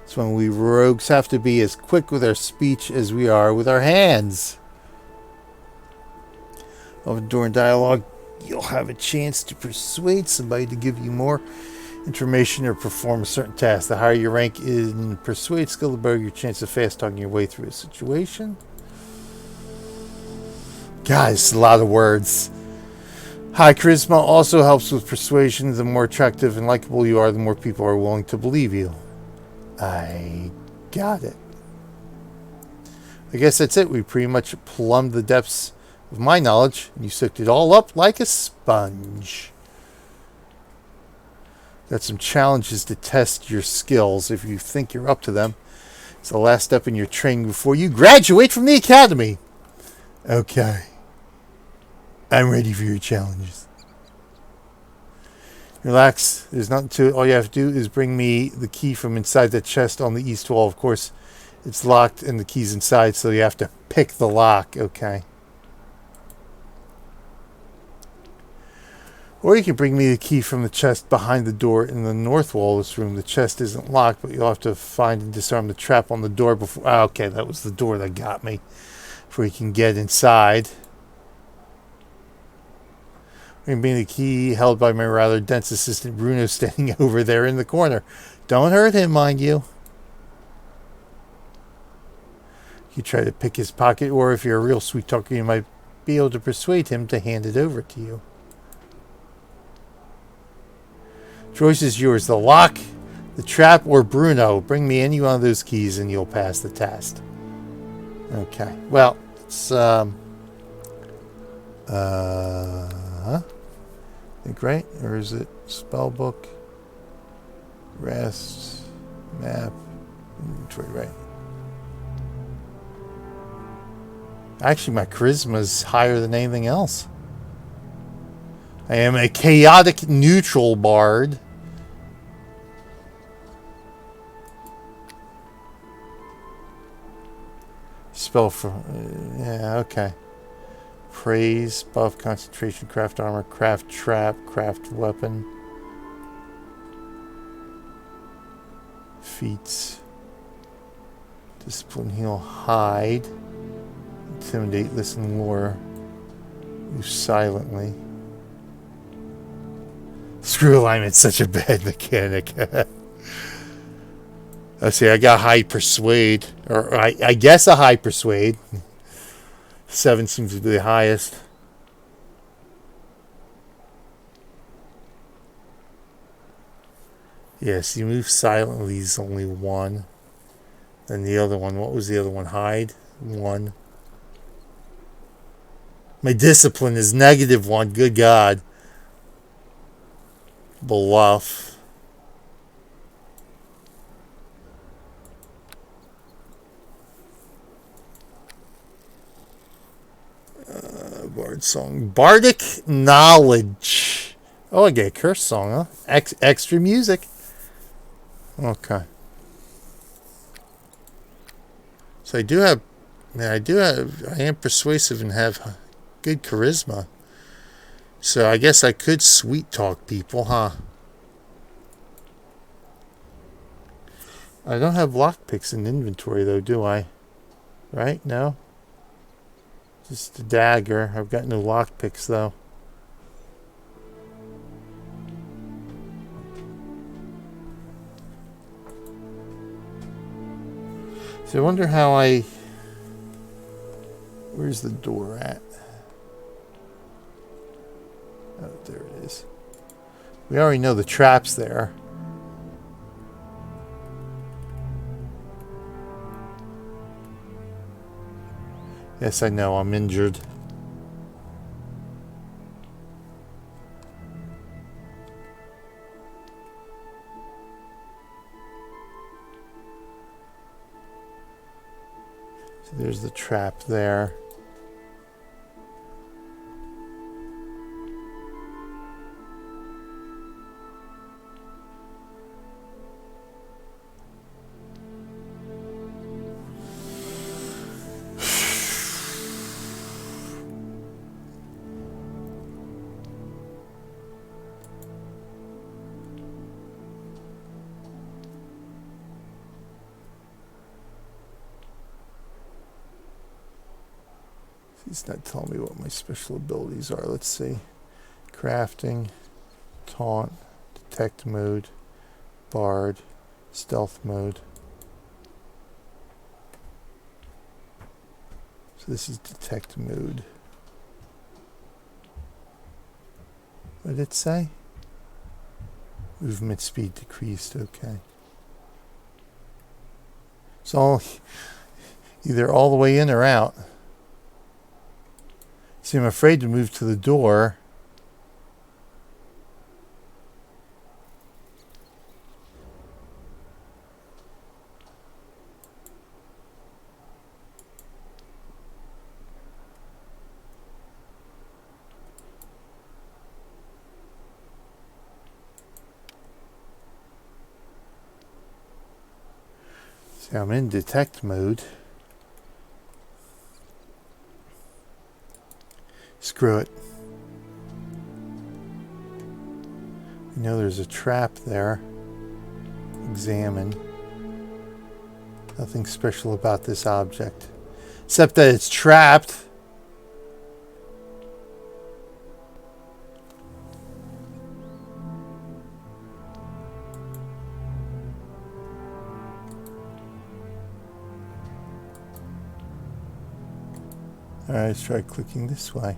It's when we rogues have to be as quick with our speech as we are with our hands. Often during dialogue, you'll have a chance to persuade somebody to give you more information or perform a certain task. The higher your rank in persuade skill, the better your chance of fast talking your way through a situation. Guys, a lot of words. High charisma also helps with persuasion. The more attractive and likable you are, the more people are willing to believe you. I got it. I guess that's it. We pretty much plumbed the depths of my knowledge, and you soaked it all up like a sponge. Got some challenges to test your skills if you think you're up to them. It's the last step in your training before you graduate from the academy. Okay. I'm ready for your challenges. Relax. There's nothing to it. All you have to do is bring me the key from inside the chest on the east wall. Of course, it's locked and the key's inside, so you have to pick the lock. Okay. Or you can bring me the key from the chest behind the door in the north wall of this room. The chest isn't locked, but you'll have to find and disarm the trap on the door before... Ah, okay, that was the door that got me. Before you can get inside. Bring me the key held by my rather dense assistant Bruno standing over there in the corner. Don't hurt him, mind you. You try to pick his pocket, or if you're a real sweet talker, you might be able to persuade him to hand it over to you. Choice is yours. The lock, the trap, or Bruno. Bring me any one of those keys and you'll pass the test. Okay. Well, it's I think, right? Or is it spellbook? Rest. Map. Inventory, right? Actually, my charisma is higher than anything else. I am a chaotic neutral bard. Spell for... yeah, okay. Praise, buff, concentration, craft armor, craft trap, craft weapon. Feats. Discipline, heal, hide. Intimidate, listen, lure. Move silently. Screw alignment's such a bad mechanic. Let's see, I got high persuade. Or I guess a high persuade. 7 seems to be the highest. Yes, you move silently is only 1. Then the other one, what was the other one? Hide? 1. My discipline is -1. Good God. Bluff. Bard song. Bardic knowledge. Oh, I get a curse song, huh? Extra music. Okay. So I am persuasive and have good charisma. So I guess I could sweet talk people, huh? I don't have lockpicks in inventory though, do I? Right? No? Just a dagger. I've got no lockpicks though. So I wonder how where's the door at? Oh, there it is. We already know the trap's there. Yes, I know. I'm injured. So there's the trap there. He's not telling me what my special abilities are. Let's see. Crafting, taunt, detect mode, bard, stealth mode. So this is detect mode. What did it say? Movement speed decreased. Okay. So either all the way in or out. See, I'm afraid to move to the door. See, I'm in detect mode. Screw it. You know there's a trap there. Examine. Nothing special about this object. Except that it's trapped. Alright, let's try clicking this way.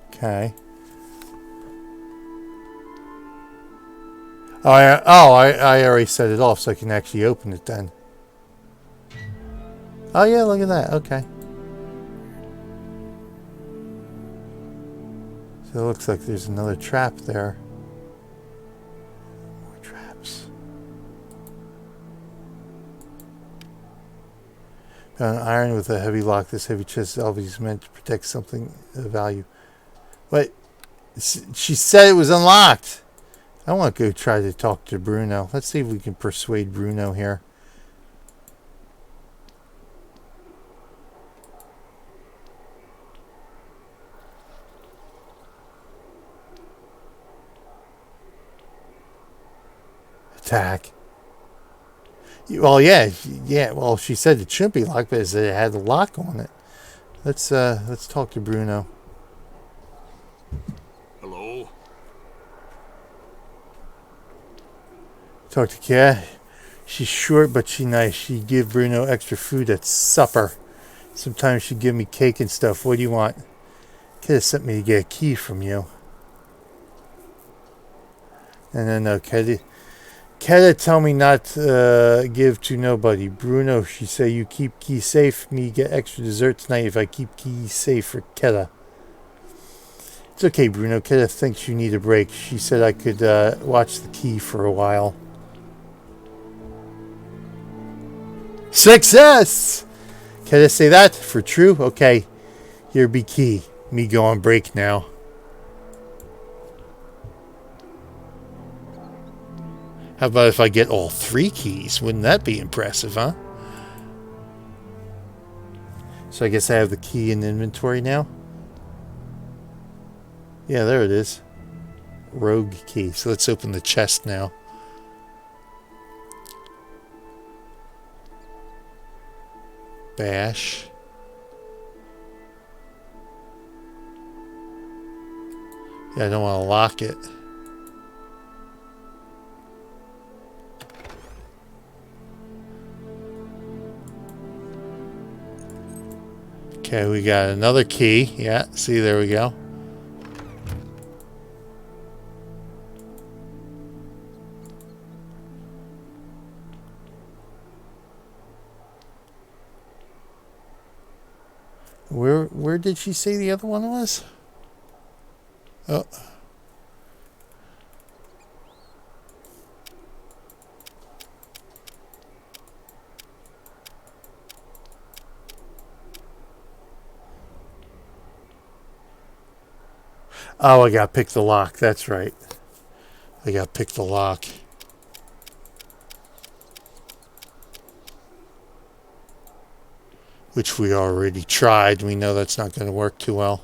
Okay. I already set it off so I can actually open it then. Oh yeah, look at that. Okay. So it looks like there's another trap there. More traps. An iron with a heavy lock. This heavy chest is meant to protect something of value. But she said it was unlocked. I want to go try to talk to Bruno. Let's see if we can persuade Bruno here. backpack. Well, yeah. Well, she said it shouldn't be locked, but it said it had a lock on it. Let's talk to Bruno. Hello? Talk to Kat. She's short, but she's nice. She give Bruno extra food at supper. Sometimes she give me cake and stuff. What do you want? Kat sent me to get a key from you. And then Kat tell me not to give to nobody. Bruno, she say you keep key safe. Me get extra dessert tonight if I keep key safe for Keta. It's okay, Bruno. Keta thinks you need a break. She said I could watch the key for a while. Success! Keta say that for true? Okay. Here be key. Me go on break now. How about if I get all 3 keys? Wouldn't that be impressive, huh? So I guess I have the key in inventory now. Yeah, there it is. Rogue key. So let's open the chest now. Bash. Yeah, I don't want to lock it. Okay, we got another key. Yeah, see, there we go. Where did she say the other one was? Oh. Oh, I got to pick the lock. That's right. I got to pick the lock. Which we already tried. We know that's not going to work too well.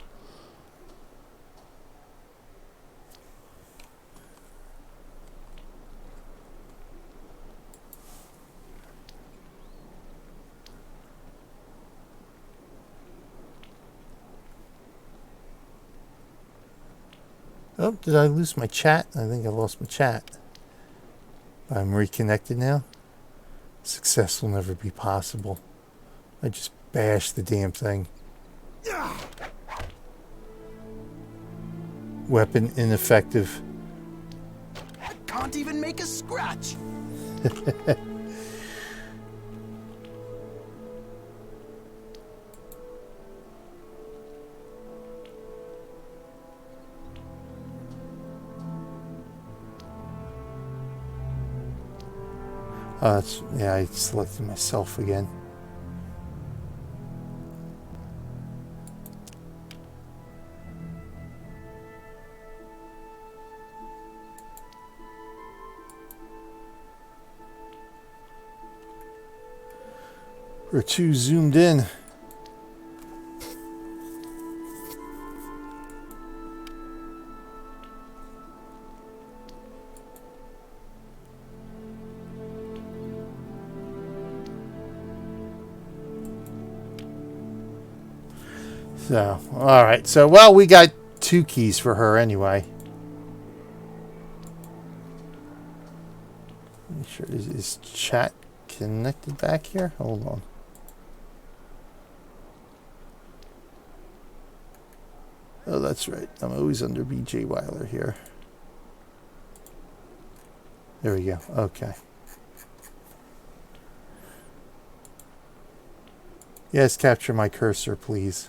Oh, did I lose my chat? I think I lost my chat. I'm reconnected now. Success will never be possible. I just bashed the damn thing. Weapon ineffective. I can't even make a scratch. Yeah, I selected myself again. We're too zoomed in. So, all right. So, well, we got 2 keys for her anyway. Make sure is chat connected back here? Hold on. Oh, that's right. I'm always under BJ Weiler here. There we go. Okay. Yes, capture my cursor, please.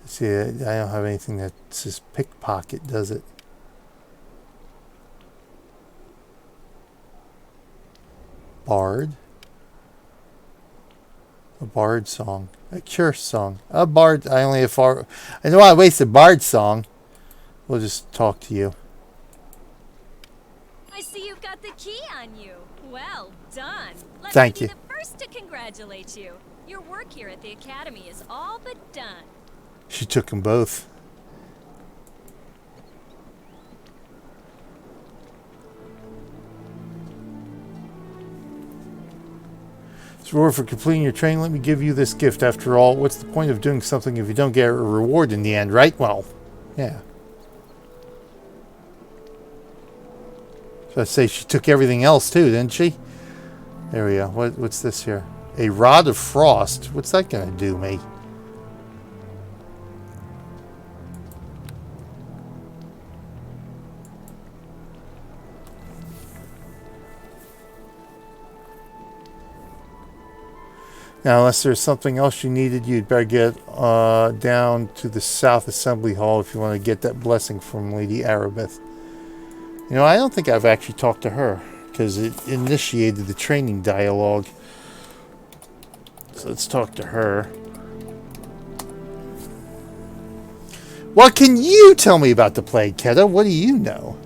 See, I don't have anything that says pickpocket, does it? Bard. A Bard song. A Cure song. A Bard. I only have 4. I don't want to waste a Bard song. We'll just talk to you. I see you've got the key on you. Well done. Let Thank me you. be the first to congratulate you. Your work here at the Academy is all but done. She took them both. As a reward for completing your training, let me give you this gift. After all, what's the point of doing something if you don't get a reward in the end, right? Well, yeah. So I'd say she took everything else too, didn't she? There we go. What's this here? A rod of frost. What's that going to do me? Now, unless there's something else you needed, you'd better get down to the South Assembly Hall if you want to get that blessing from Lady Aribeth. You know, I don't think I've actually talked to her, because it initiated the training dialogue. So let's talk to her. What can you tell me about the plague, Keta? What do you know?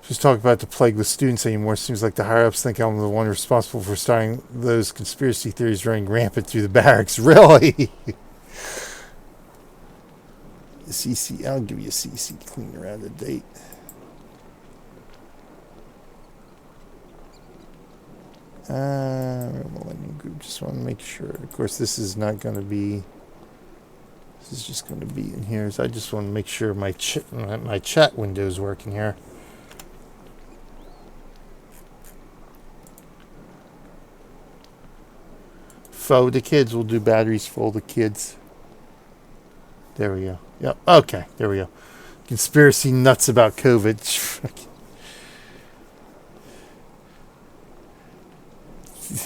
Just talk about the plague with students anymore. Seems like the higher-ups think I'm the one responsible for starting those conspiracy theories running rampant through the barracks. Really? CC, I'll give you a CC clean around the date. Millennium Group, just want to make sure. Of course, this is not going to be... This is just going to be in here. So I just want to make sure my chat window is working here. Foe the kids. We'll do batteries for the kids. There we go. Yep. Okay. There we go. Conspiracy nuts about COVID.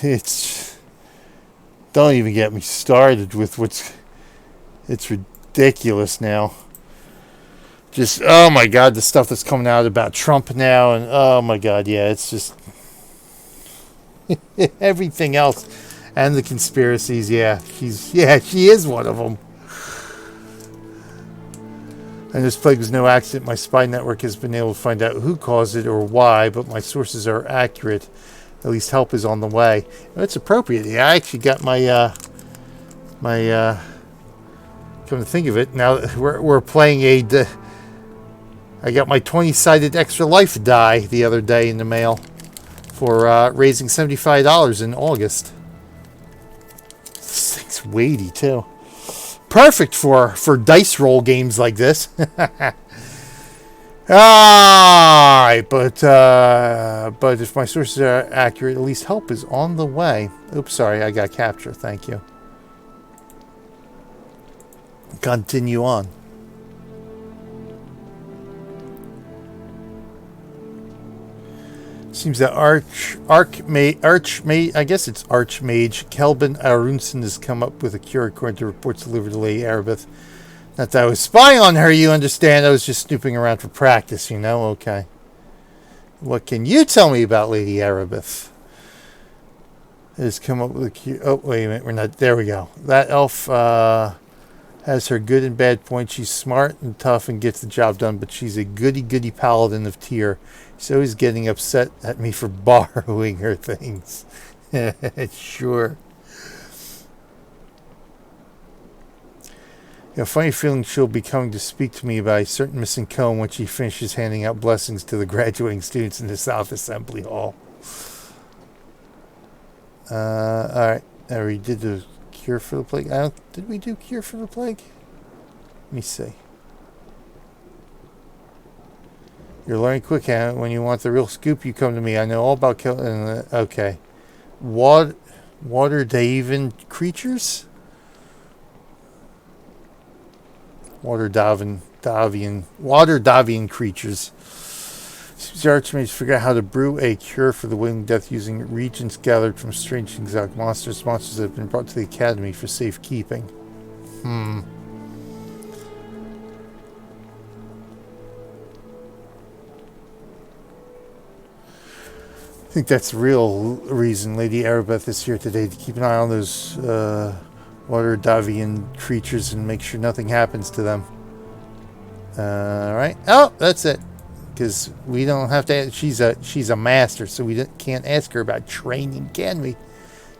It's... Don't even get me started with what's... It's ridiculous now. Just, oh my God, the stuff that's coming out about Trump now. And oh my God, yeah, it's just... everything else. And the conspiracies, yeah. She is one of them. And this plague was no accident. My spy network has been able to find out who caused it or why, but my sources are accurate. At least help is on the way. That's appropriate. Yeah, I actually got my come to think of it, now we're playing I got my 20-sided extra life die the other day in the mail for raising $75 in August. This thing's weighty too. Perfect for dice roll games like this. Alright, but if my sources are accurate, at least help is on the way. Oops, sorry, I got capture. Thank you. Continue on. Seems that Archmage, I guess it's Archmage, Kelvin Arunson has come up with a cure according to reports delivered to Lady Aribeth. Not that I was spying on her, you understand. I was just snooping around for practice, you know? Okay. What can you tell me about Lady Aribeth? It has come up with a cure. Oh, wait a minute. We're not. There we go. That elf has her good and bad points. She's smart and tough and gets the job done, but she's a goody-goody paladin of Tyr. She's always getting upset at me for borrowing her things. Sure. A funny feeling she'll be coming to speak to me about a certain missing comb when she finishes handing out blessings to the graduating students in the South Assembly Hall. Alright. We did the cure for the plague. Did we do cure for the plague? Let me see. You're learning quick, Hannah. When you want the real scoop, you come to me. I know all about killing... okay. Water-Davian creatures? Water-Davian creatures. The Archmages figure out how to brew a cure for the Wailing Death using reagents gathered from strange exotic monsters. Monsters that have been brought to the Academy for safekeeping. I think that's the real reason Lady Aribeth is here today, to keep an eye on those Water-Davian creatures and make sure nothing happens to them. All right. Oh, that's it. Because we don't have to. She's a master, so we can't ask her about training, can we?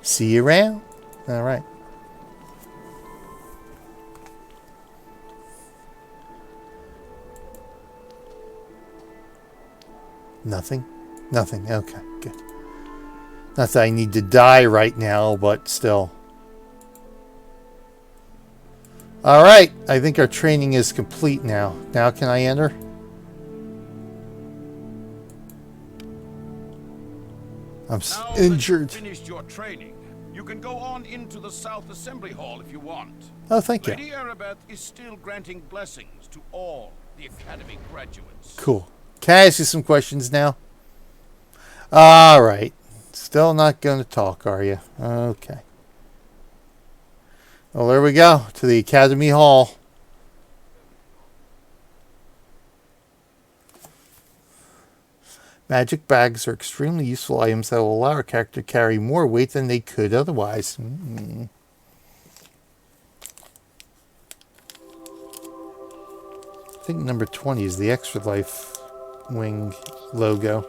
See you around. All right. Nothing. Nothing. Okay. Good. Not that I need to die right now, but still. All right. I think our training is complete now. Now can I enter? I'm now injured. That you've finished your training, you can go on into the South Assembly Hall if you want. Oh, thank you. Lady Aribeth is still granting blessings to all the Academy graduates. Cool. Can I ask you some questions now? All right. Still not going to talk, are you? Okay. Well, there we go. To the Academy Hall. Magic bags are extremely useful items that will allow our character to carry more weight than they could otherwise. I think number 20 is the Extra Life Wing logo.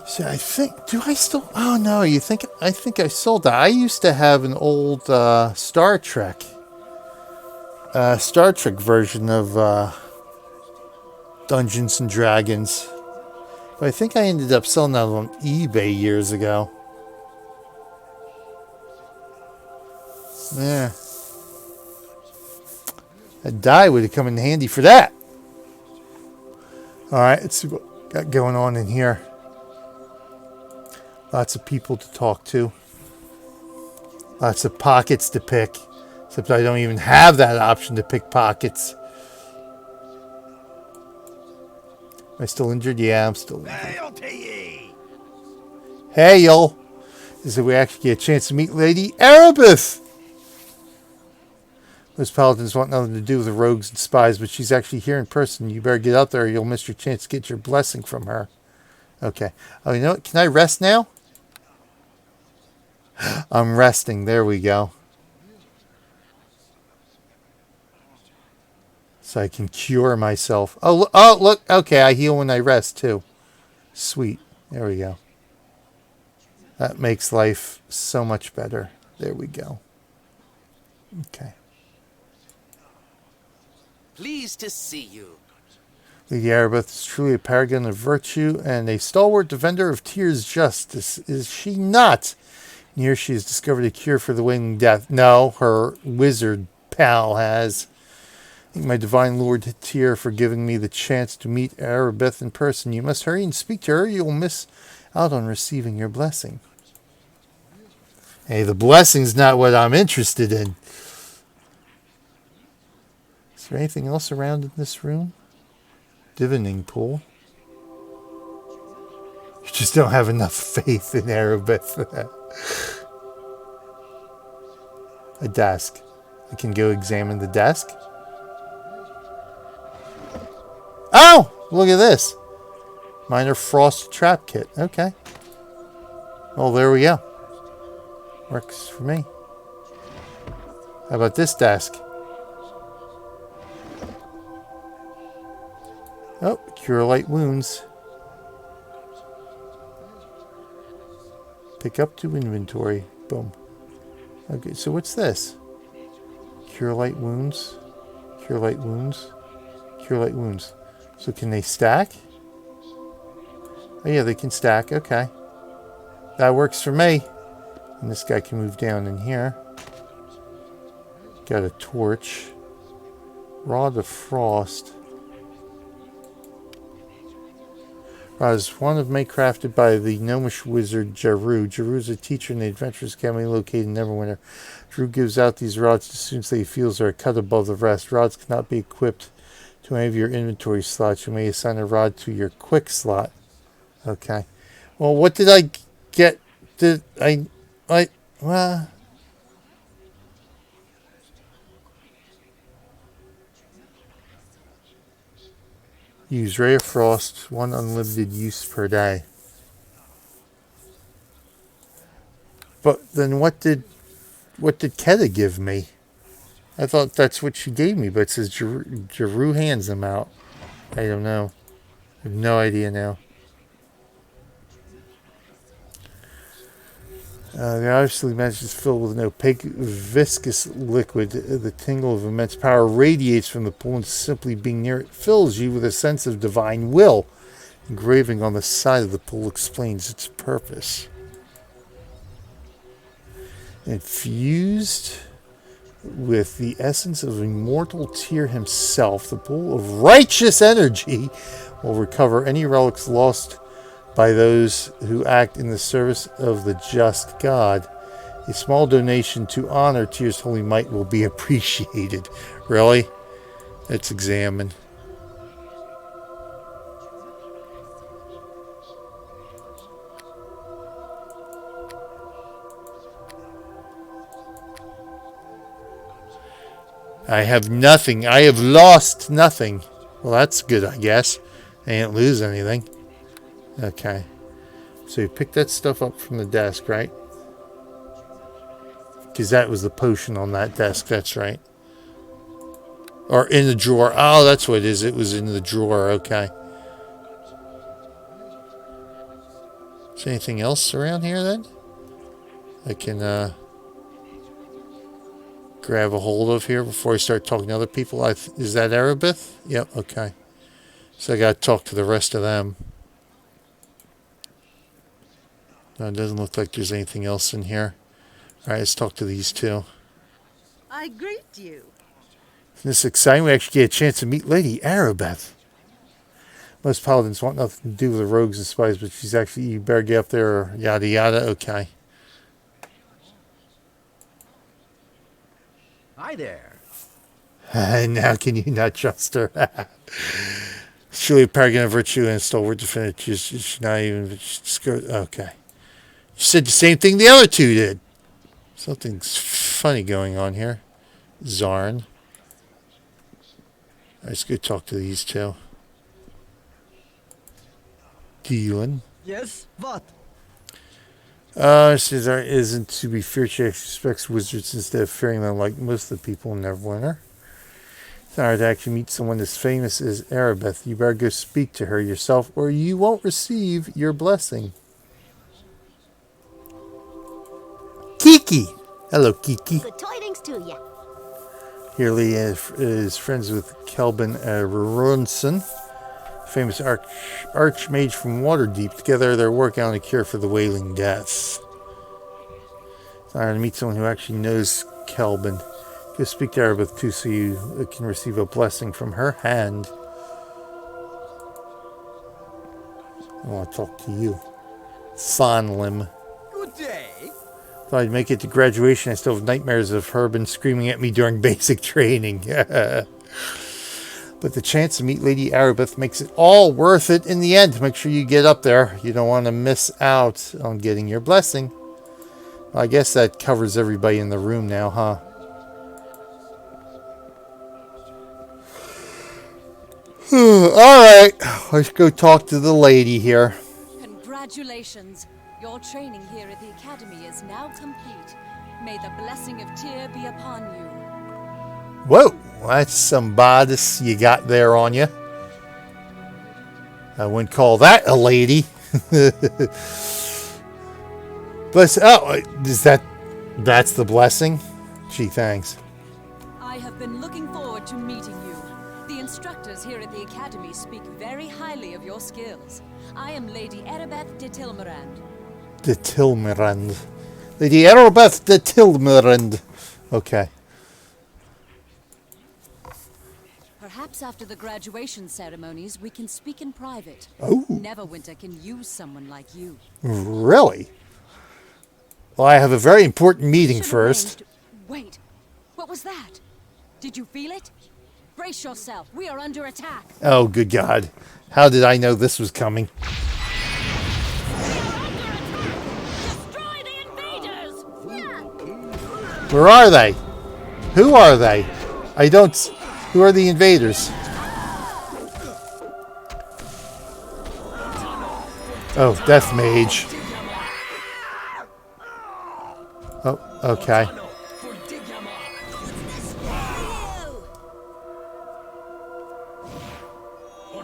So I think, do I still, oh no, I think I sold that. I used to have an old Star Trek version of Dungeons and Dragons. But I think I ended up selling that on eBay years ago. Yeah. A die would have come in handy for that. Alright, let's see what we got going on in here. Lots of people to talk to. Lots of pockets to pick. Except I don't even have that option to pick pockets. Am I still injured? Yeah, I'm still injured. Hail! Is that we actually get a chance to meet Lady Aribeth! Those paladins want nothing to do with the rogues and spies, but she's actually here in person. You better get out there or you'll miss your chance to get your blessing from her. Okay. Oh, you know what? Can I rest now? I'm resting. There we go. So I can cure myself. Oh, look. Okay, I heal when I rest, too. Sweet. There we go. That makes life so much better. There we go. Okay. Pleased to see you. Lady Aribeth is truly a paragon of virtue and a stalwart defender of Tyr's justice. Is she not? And here she has discovered a cure for the Wailing Death. No, her wizard pal has. Thank my divine lord Tyr for giving me the chance to meet Aribeth in person. You must hurry and speak to her. You'll miss out on receiving your blessing. Hey, the blessing's not what I'm interested in. Is there anything else around in this room? Divining pool. You just don't have enough faith in Aribeth for that. A desk. I can go examine the desk. Oh! Look at this. Minor frost trap kit. Okay. Well, there we go. Works for me. How about this desk? Oh, cure light wounds. Pick up to inventory. Boom. Okay, so what's this? Cure light wounds. Cure light wounds. Cure light wounds. So can they stack? Oh yeah, they can stack. Okay. That works for me. And this guy can move down in here. Got a torch. Rod of Frost. Rod is one of many crafted by the gnomish wizard Jaru. Jaru is a teacher in the Adventurers Academy located in Neverwinter. Jaru gives out these rods to students that he feels are a cut above the rest. Rods cannot be equipped to any of your inventory slots. You may assign a rod to your quick slot. Okay. Well, what did I get? Well... Use Ray of Frost, 1 unlimited use per day. But then what did what did Keta give me? I thought that's what she gave me, but it says Jeru hands them out. I don't know. I have no idea now. The obviously match is filled with an opaque, viscous liquid. The tingle of immense power radiates from the pool, and simply being near it fills you with a sense of divine will. Engraving on the side of the pool explains its purpose. Infused with the essence of immortal Tyr himself, the pool of righteous energy will recover any relics lost by those who act in the service of the just God. A small donation to honor Tyr's holy might will be appreciated. Really? Let's examine. I have nothing. I have lost nothing. Well, that's good, I guess. I didn't lose anything. Okay. So you pick that stuff up from the desk, right? Because that was the potion on that desk. That's right. Or in the drawer. Oh, that's what it is. It was in the drawer. Okay. Is there anything else around here then? I can grab a hold of here before I start talking to other people. Is that Aribeth? Yep. Okay. So I got to talk to the rest of them. No, it doesn't look like there's anything else in here. Alright, let's talk to these two. I greet you. This is exciting. We actually get a chance to meet Lady Aribeth. Most paladins want nothing to do with the rogues and spies, but she's actually, you better get up there, or yada yada. Okay. Hi there. Now can you not trust her? Surely a paragon of virtue and stalwart defender. She's not even... Okay. You said the same thing the other two did. Something's funny going on here. Zarn. Let's go talk to these two. Dylan. Yes, what? Cesar isn't to be feared. She expects wizards instead of fearing them like most of the people in Neverwinter. It's hard to actually meet someone as famous as Aribeth. You better go speak to her yourself, or you won't receive your blessing. Kiki! Hello, Kiki. Good tidings to you. Here Lee is friends with Kelvin Ronson, famous archmage from Waterdeep. Together they're working on a cure for the Wailing Death. It's hard to meet someone who actually knows Kelvin. Go speak to Aribeth too, so you can receive a blessing from her hand. I want to talk to you. Fonlim. Good day. Thought I'd make it to graduation. I still have nightmares of Herbin screaming at me during basic training. But the chance to meet Lady Aribeth makes it all worth it in the end. Make sure you get up there. You don't want to miss out on getting your blessing. Well, I guess that covers everybody in the room now, huh? Alright, let's go talk to the lady here. Congratulations. Your training here at the Academy is now complete. May the blessing of Tyr be upon you. Whoa, that's some bodice you got there on you. I wouldn't call that a lady. Bless. Oh, that's the blessing? Gee, thanks. I have been looking forward to meeting you. The instructors here at the Academy speak very highly of your skills. I am Lady Aribeth de Tilmerand. De Tilmerand. Lady Aribeth de Tilmerand. Okay. Perhaps after the graduation ceremonies, we can speak in private. Oh. Neverwinter can use someone like you. Really? Well, I have a very important meeting first. Wait, what was that? Did you feel it? Brace yourself. We are under attack. Oh, good God. How did I know this was coming? Destroy the invaders! Where are they? Who are they? I don't... Who are the invaders? Oh, Death Mage. Oh, okay.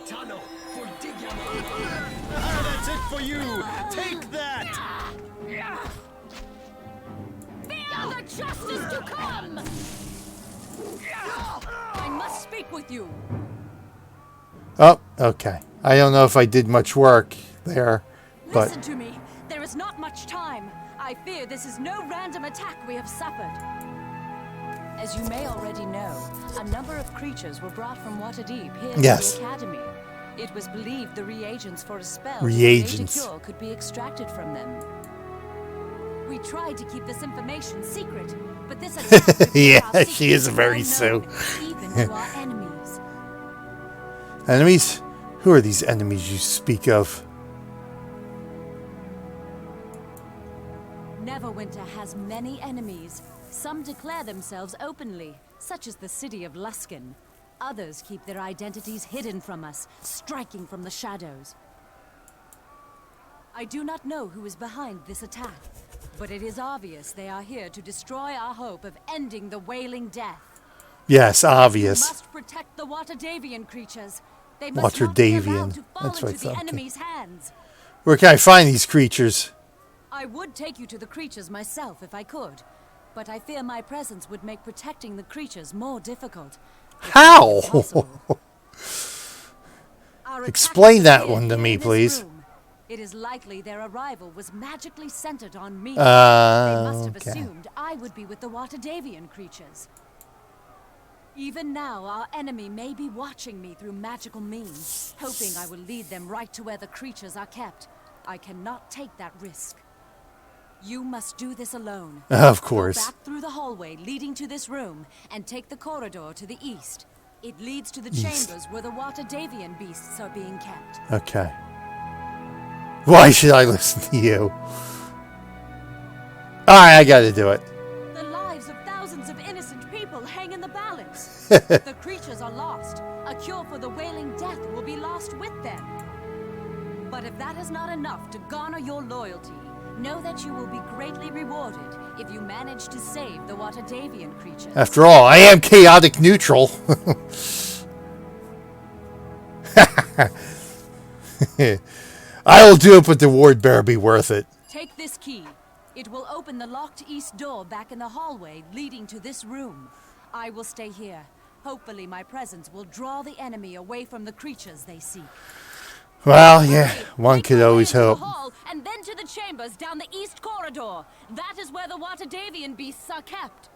That's it for you! Take that! Fear the justice to come! I must speak with you. Oh, okay. I don't know if I did much work there, but Listen to me. There is not much time. I fear this is no random attack we have suffered. As you may already know, a number of creatures were brought from Waterdeep here Yes. to the Academy. It was believed the reagents for a spell Reagents. to cure could be extracted from them. We tried to keep this information secret, but this attack would Yeah, make our she is secrets very well known, so. even to our enemies. enemies? Who are these enemies you speak of? Neverwinter has many enemies. Some declare themselves openly, such as the city of Luskan. Others keep their identities hidden from us, striking from the shadows. I do not know who is behind this attack, but it is obvious they are here to destroy our hope of ending the Wailing Death. Yes, We obvious. must protect the Waterdavian creatures. They must not be Waterdavian. allowed to fall That's what I into the thought. enemy's hands. Where can I find these creatures? I would take you to the creatures myself if I could, but I fear my presence would make protecting the creatures more difficult. if How? not impossible. Our Explain attackers that appeared one to here me, in this please. room. It is likely their arrival was magically centered on me. They must have Okay. assumed I would be with the Waterdavian creatures. Even now, our enemy may be watching me through magical means, hoping I will lead them right to where the creatures are kept. I cannot take that risk. You must do this alone. Of Go course. back through the hallway leading to this room and take the corridor to the east. It leads to the chambers where the Waterdavian beasts are being kept. Okay. Why should I listen to you? Alright, I gotta do it. The lives of thousands of innocent people hang in the balance. The creatures are lost. A cure for the Wailing Death will be lost with them. But if that is not enough to garner your loyalty, know that you will be greatly rewarded if you manage to save the Waterdavian creatures. After all, I am chaotic neutral. I will do it, but the ward better be worth it. Take this key. It will open the locked east door back in the hallway leading to this room. I will stay here. Hopefully my presence will draw the enemy away from the creatures they seek. Well, yeah, one Make could your way always into the hope. hall and then to the chambers down the east corridor. That is where the Waterdavian beasts are kept.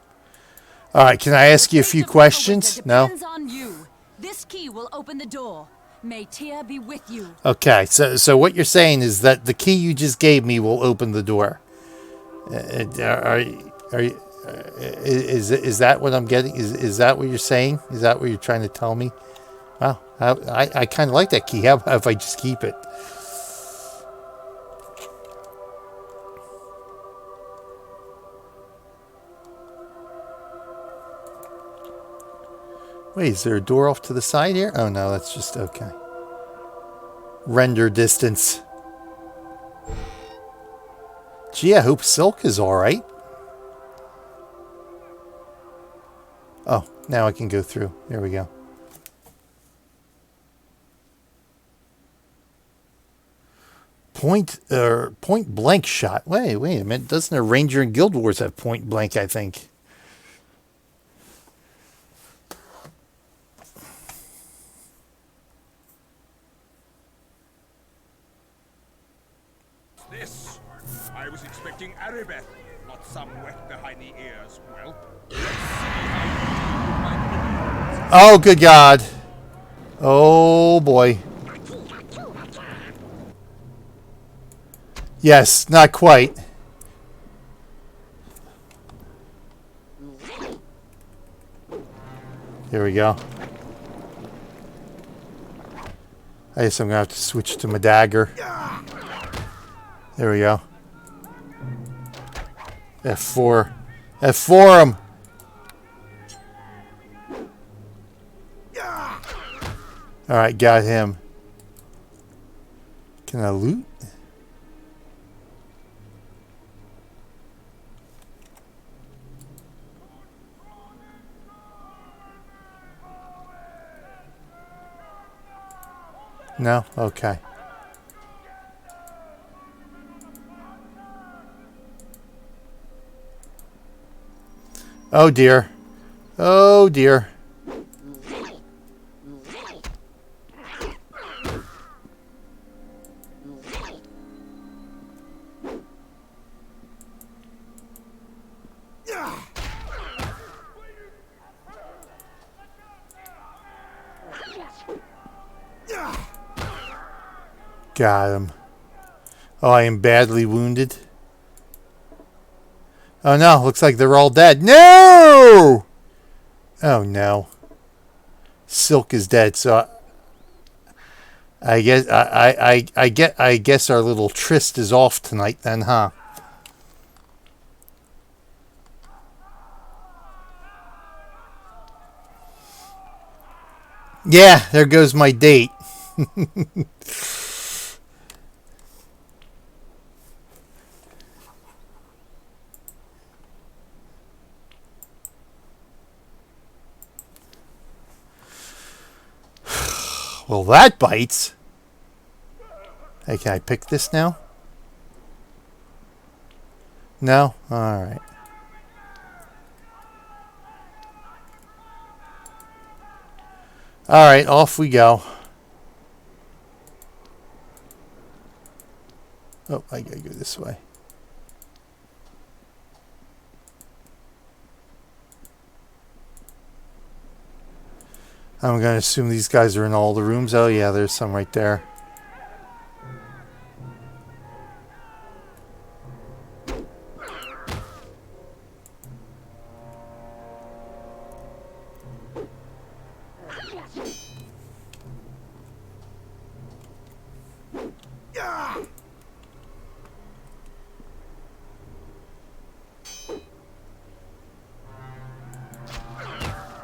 Alright, can I ask you a The few fate of questions? Neverwinter No? depends on you. This key will open the door. May Tyr be with you. Okay, so what you're saying is that the key you just gave me will open the door. Is that what I'm getting? Is that what you're saying? Is that what you're trying to tell me? Well, I kind of like that key. How about if I just keep it? Wait, is there a door off to the side here? Oh no, that's just okay. Render distance. Gee, I hope Silk is alright. Oh, now I can go through. There we go. Point blank shot. Wait a minute. Doesn't a Ranger in Guild Wars have point blank, I think? This? I was expecting Aribeth, not some wet behind the ears. Well, let's see how Oh, good God. Oh, boy. Yes, not quite. Here we go. I guess I'm going to have to switch to my dagger. There we go. F4. F4 him! Alright, got him. Can I loot? No? Okay. Oh dear. Oh dear. Got him. Oh, I am badly wounded. Oh no, looks like they're all dead. No! Oh no. Silk is dead, so I guess I guess our little tryst is off tonight then, huh? Yeah, there goes my date. Well, that bites. Hey, can I pick this now? No? Alright. Alright, off we go. Oh, I gotta go this way. I'm gonna assume these guys are in all the rooms. Oh yeah, there's some right there.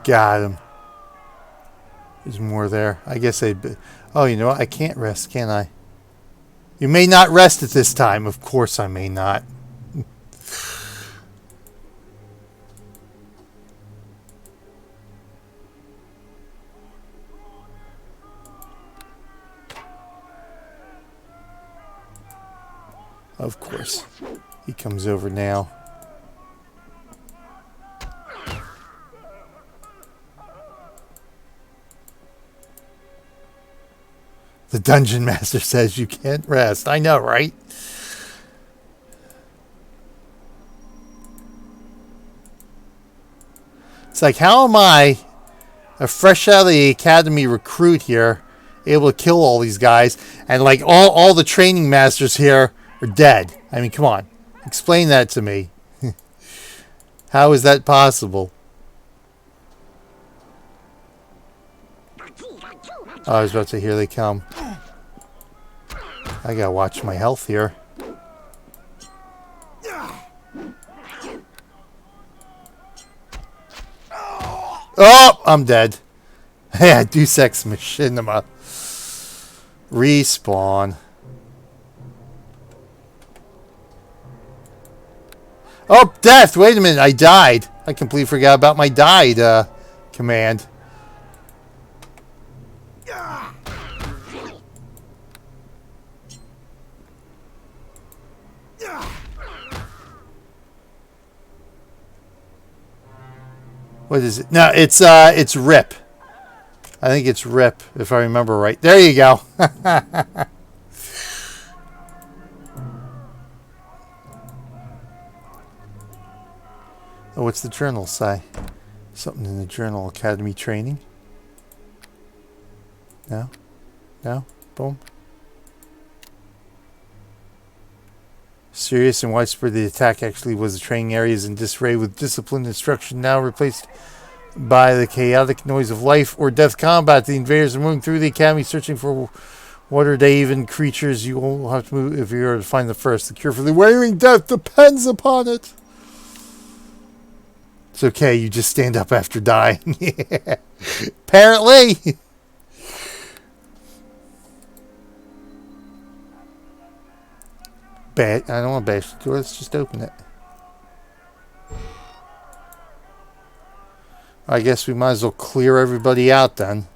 Got him. There's more there. I guess they'd be... Oh, you know what? I can't rest, can I? You may not rest at this time. Of course I may not. Of course. He comes over now. The dungeon master says you can't rest. I know, right? It's like, how am I, a fresh out of the academy recruit here, able to kill all these guys, and like all the training masters here are dead? I mean, come on. Explain that to me. How is that possible? Oh, I was about to say, here they come. I gotta watch my health here. Oh, I'm dead. Yeah, Deus Ex Machinima. Respawn. Oh, death! Wait a minute, I died. I completely forgot about my died command. What is it? No, it's RIP. I think it's RIP, if I remember right. There you go. Oh, what's the journal say? Something in the journal. Academy training? No? No? Boom. Serious and widespread, the attack actually was. The training areas in disarray with disciplined instruction now replaced by the chaotic noise of life or death combat. The invaders are moving through the academy searching for what are they even creatures. You will have to move if you are to find the first. The cure for the Wailing Death depends upon it. It's okay, you just stand up after dying. Yeah. Apparently. I don't want to bash the door. Let's just open it. I guess we might as well clear everybody out then.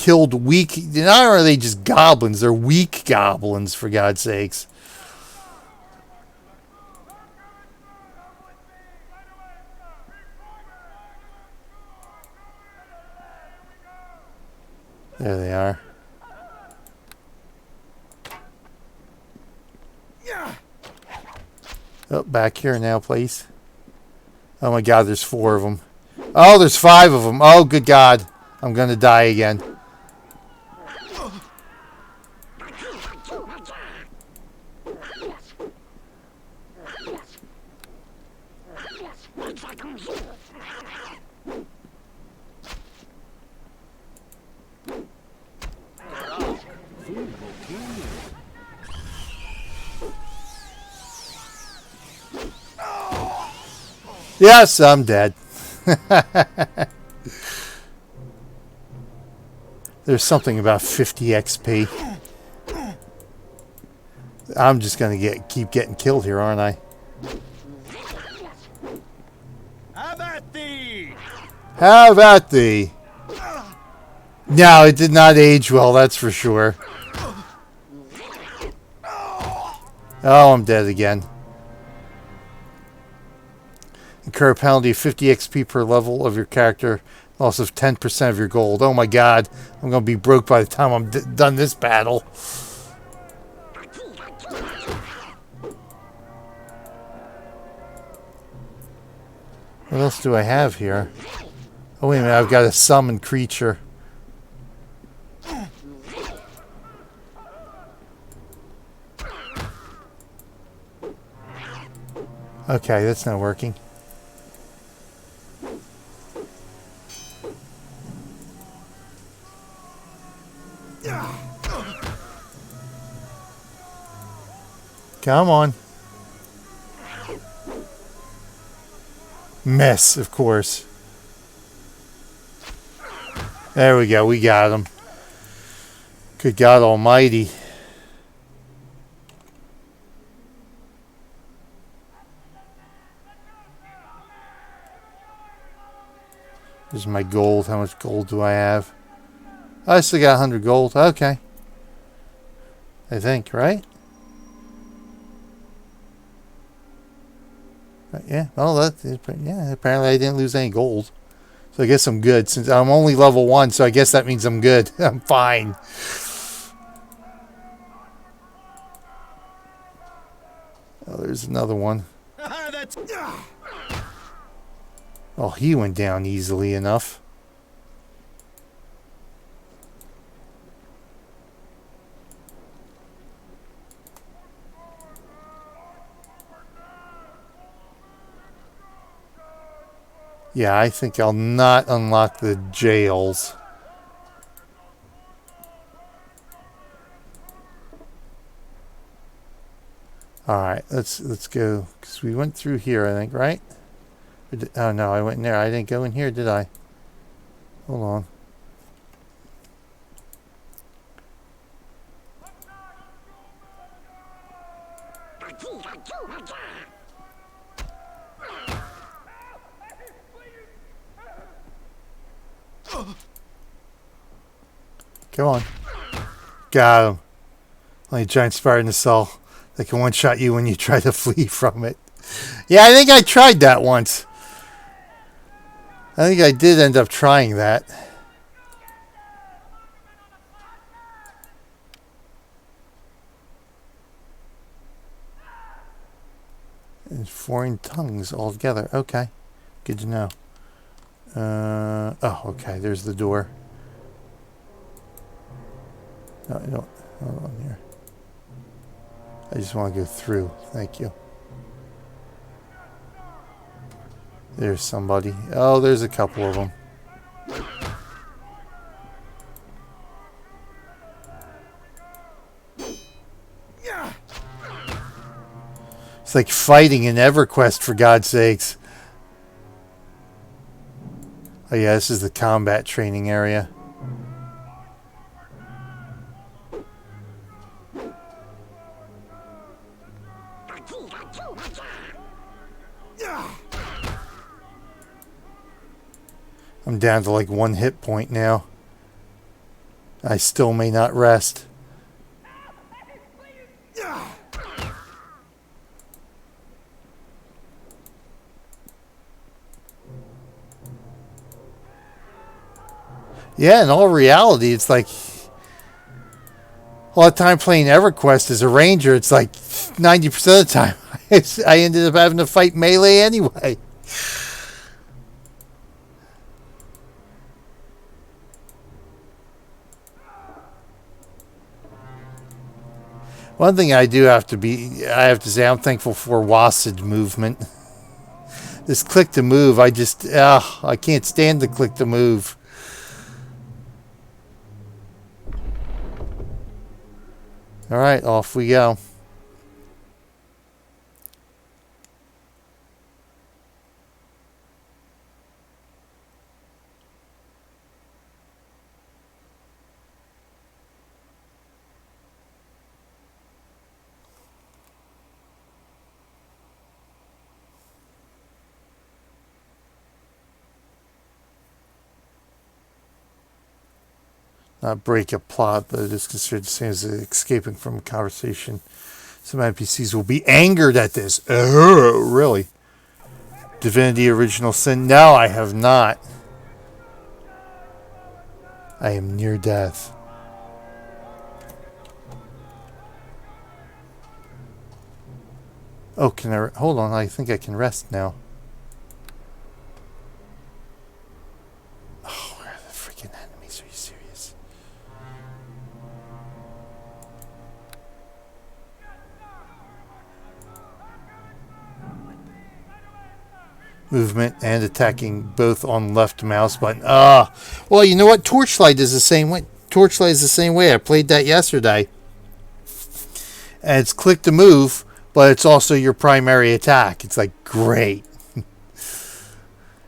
killed weak. Not only are they just goblins, they're weak goblins, for God's sakes. There they are. Oh, back here now, please. Oh my God, there's 4 of them. Oh, there's 5 of them. Oh, good God. I'm going to die again. Yes, I'm dead. There's something about 50 XP. I'm just gonna keep getting killed here, aren't I? Have at thee! Have at thee. No, it did not age well, that's for sure. Oh, I'm dead again. Incur a penalty of 50 XP per level of your character. Loss of 10% of your gold. Oh my God. I'm going to be broke by the time I'm done this battle. What else do I have here? Oh, wait a minute. I've got a summon creature. Okay, that's not working. Come on. Mess, of course. There we go. We got him. Good God Almighty. Here's my gold. How much gold do I have? I still got 100 gold. Okay. I think, right? Yeah, well, yeah, apparently I didn't lose any gold. So I guess I'm good. Since I'm only level 1, so I guess that means I'm good. I'm fine. Oh, there's another one. Oh, he went down easily enough. Yeah, I think I'll not unlock the jails. Alright, let's go. Because we went through here, I think, right? Oh, no, I went in there. I didn't go in here, did I? Hold on. Come on. Got him. Like a giant spider in the cell that can one-shot you when you try to flee from it. Yeah, I think I tried that once. I think I did end up trying that. And foreign tongues altogether. Okay. Good to know. Oh, okay. There's the door. No, I don't. Hold on here. I just want to go through. Thank you. There's somebody. Oh, there's a couple of them. It's like fighting in EverQuest, for God's sakes. Oh yeah, this is the combat training area. I'm down to like 1 hit point now. I still may not rest. Yeah, in all reality, it's like a lot of time playing EverQuest as a ranger. It's like 90% of the time I ended up having to fight melee anyway. One thing I have to say, I'm thankful for WASD movement. This click to move, I can't stand the click to move. All right, off we go. Not break a plot, but it is considered the same as escaping from a conversation. Some NPCs will be angered at this. Oh, really? Divinity Original Sin? No, I have not. I am near death. Oh, can I... Hold on, I think I can rest now. Oh, where are the freaking enemies? Are you serious? Movement and attacking both on left mouse button. Well, you know what? Torchlight is the same way. Torchlight is the same way. I played that yesterday. And it's click to move, but it's also your primary attack. It's like, great.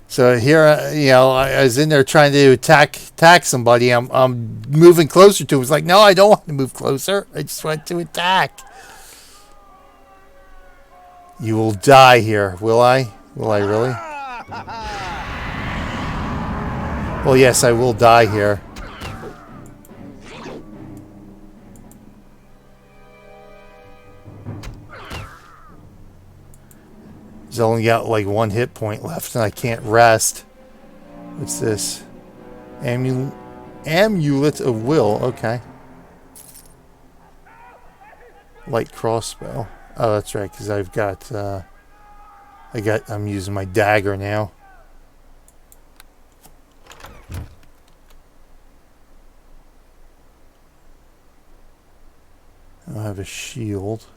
So here, I was in there trying to attack somebody. I'm moving closer to him. It's like, no, I don't want to move closer. I just want to attack. You will die here, will I? Will I really? Well, yes, I will die here. He's only got like one hit point left and I can't rest. What's this? Amulet of Will. Okay. Light crossbow. Oh, that's right, because I've got... I'm using my dagger now. I have a shield.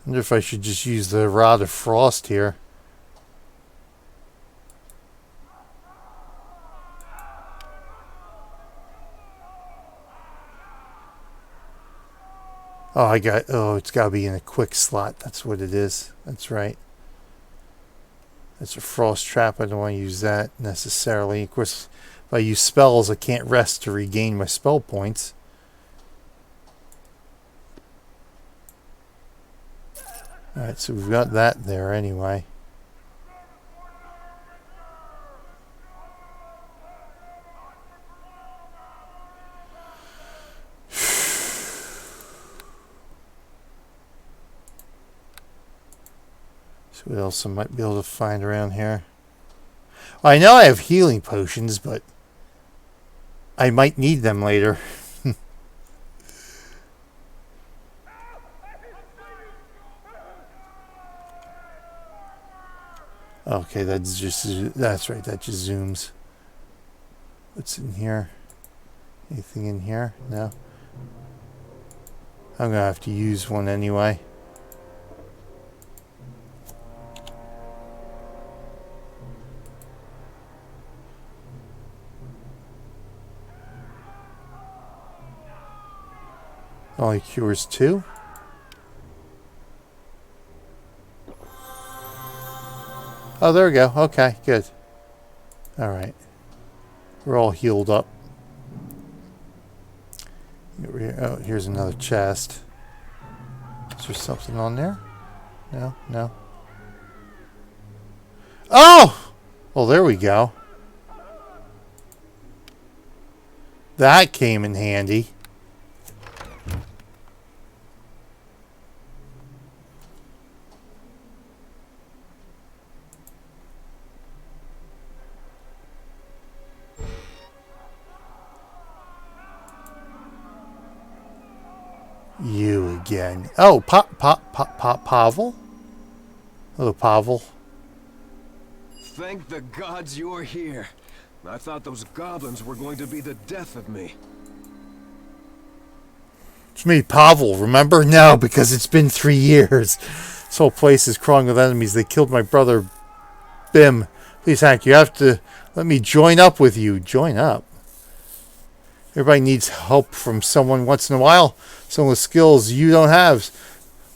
I wonder if I should just use the Rod of Frost here. It's got to be in a quick slot. That's what it is. That's right. That's a frost trap. I don't want to use that necessarily. Of course, if I use spells, I can't rest to regain my spell points. Alright, so we've got that there anyway. What else I might be able to find around here? Well, I know I have healing potions, but I might need them later. Okay, that's right, that just zooms. What's in here? Anything in here? No. I'm gonna have to use one anyway. Only cures 2. Oh, there we go. Okay, good. Alright. We're all healed up. Oh, here's another chest. Is there something on there? No, no. Oh! Well, there we go. That came in handy. You again. Oh, Pavel? Hello, Pavel. Thank the gods you're here. I thought those goblins were going to be the death of me. It's me, Pavel, remember? No, because it's been 3 years. This whole place is crawling with enemies. They killed my brother, Bim. Please, Hank, you have to let me join up with you. Join up? Everybody needs help from someone once in a while. Someone with skills you don't have.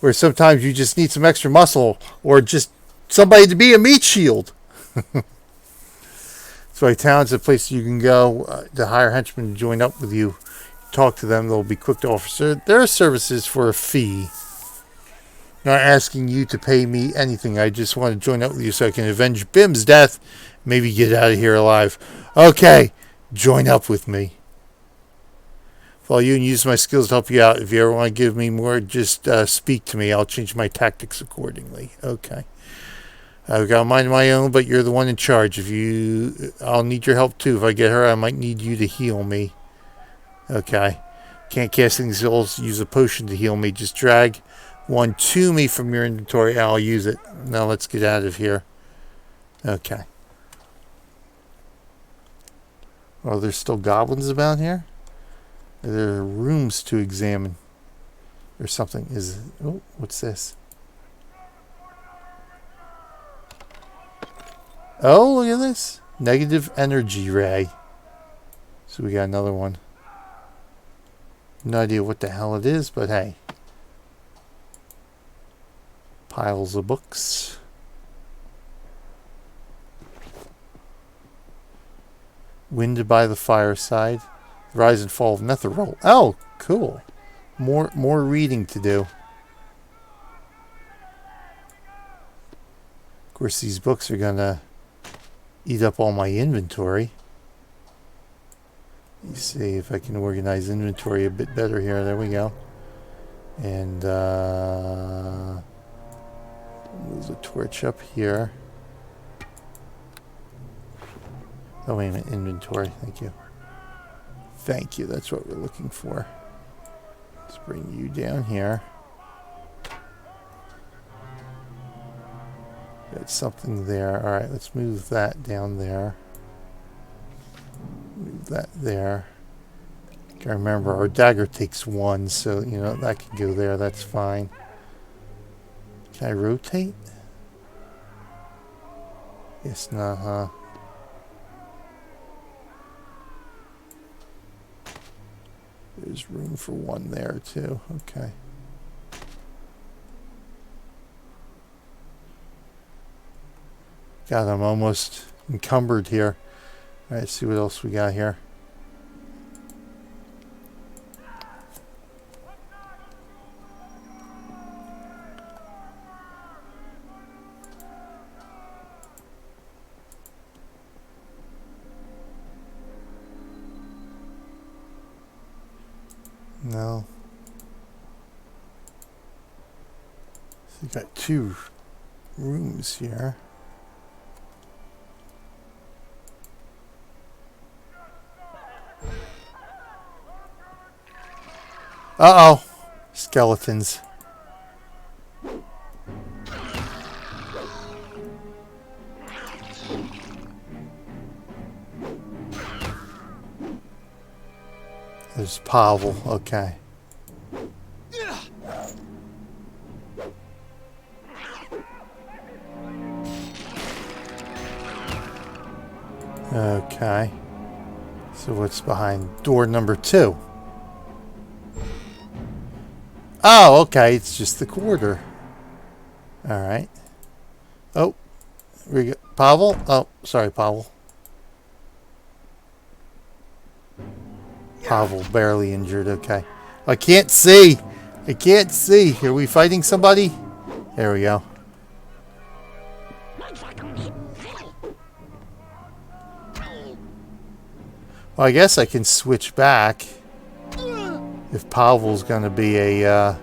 Where sometimes you just need some extra muscle. Or just somebody to be a meat shield. So why town's a place you can go to hire henchmen to join up with you. Talk to them. They'll be quick to offer their services for a fee. Not asking you to pay me anything. I just want to join up with you so I can avenge Bim's death. Maybe get out of here alive. Okay. Join up with me. Follow you and use my skills to help you out. If you ever want to give me more, just speak to me. I'll change my tactics accordingly. Okay. I've got a mind of my own, but you're the one in charge. I'll need your help too. If I get hurt, I might need you to heal me. Okay. Can't cast any skills. Use a potion to heal me. Just drag one to me from your inventory, and I'll use it. Now let's get out of here. Okay. Oh, there's still goblins about here? Are there rooms to examine? Or something? Oh, what's this? Oh, look at this. Negative energy ray. So we got another one. No idea what the hell it is, but hey. Piles of books. Wind by the fireside. Rise and fall of Netherwinter. Oh, cool. More reading to do. Of course, these books are gonna eat up all my inventory. Let me see if I can organize inventory a bit better here. There we go. And move the torch up here. Oh, wait a minute. Inventory. Thank you. Thank you. That's what we're looking for. Let's bring you down here. Got something there. Alright, let's move that down there. Move that there. Gotta remember, our dagger takes 1, so, you know, that can go there. That's fine. Can I rotate? Yes, no, huh? There's room for 1 there, too. Okay. God, I'm almost encumbered here. Alright, let's see what else we got here. No. So you got 2 rooms here. Uh-oh. Skeletons. There's Pavel. Okay. Okay. So what's behind door number 2? Oh, okay. It's just the quarter. Alright. Oh. We got Pavel? Oh, sorry, Pavel. Pavel, barely injured. Okay. I can't see. I can't see. Are we fighting somebody? There we go. Well, I guess I can switch back if Pavel's going to be a...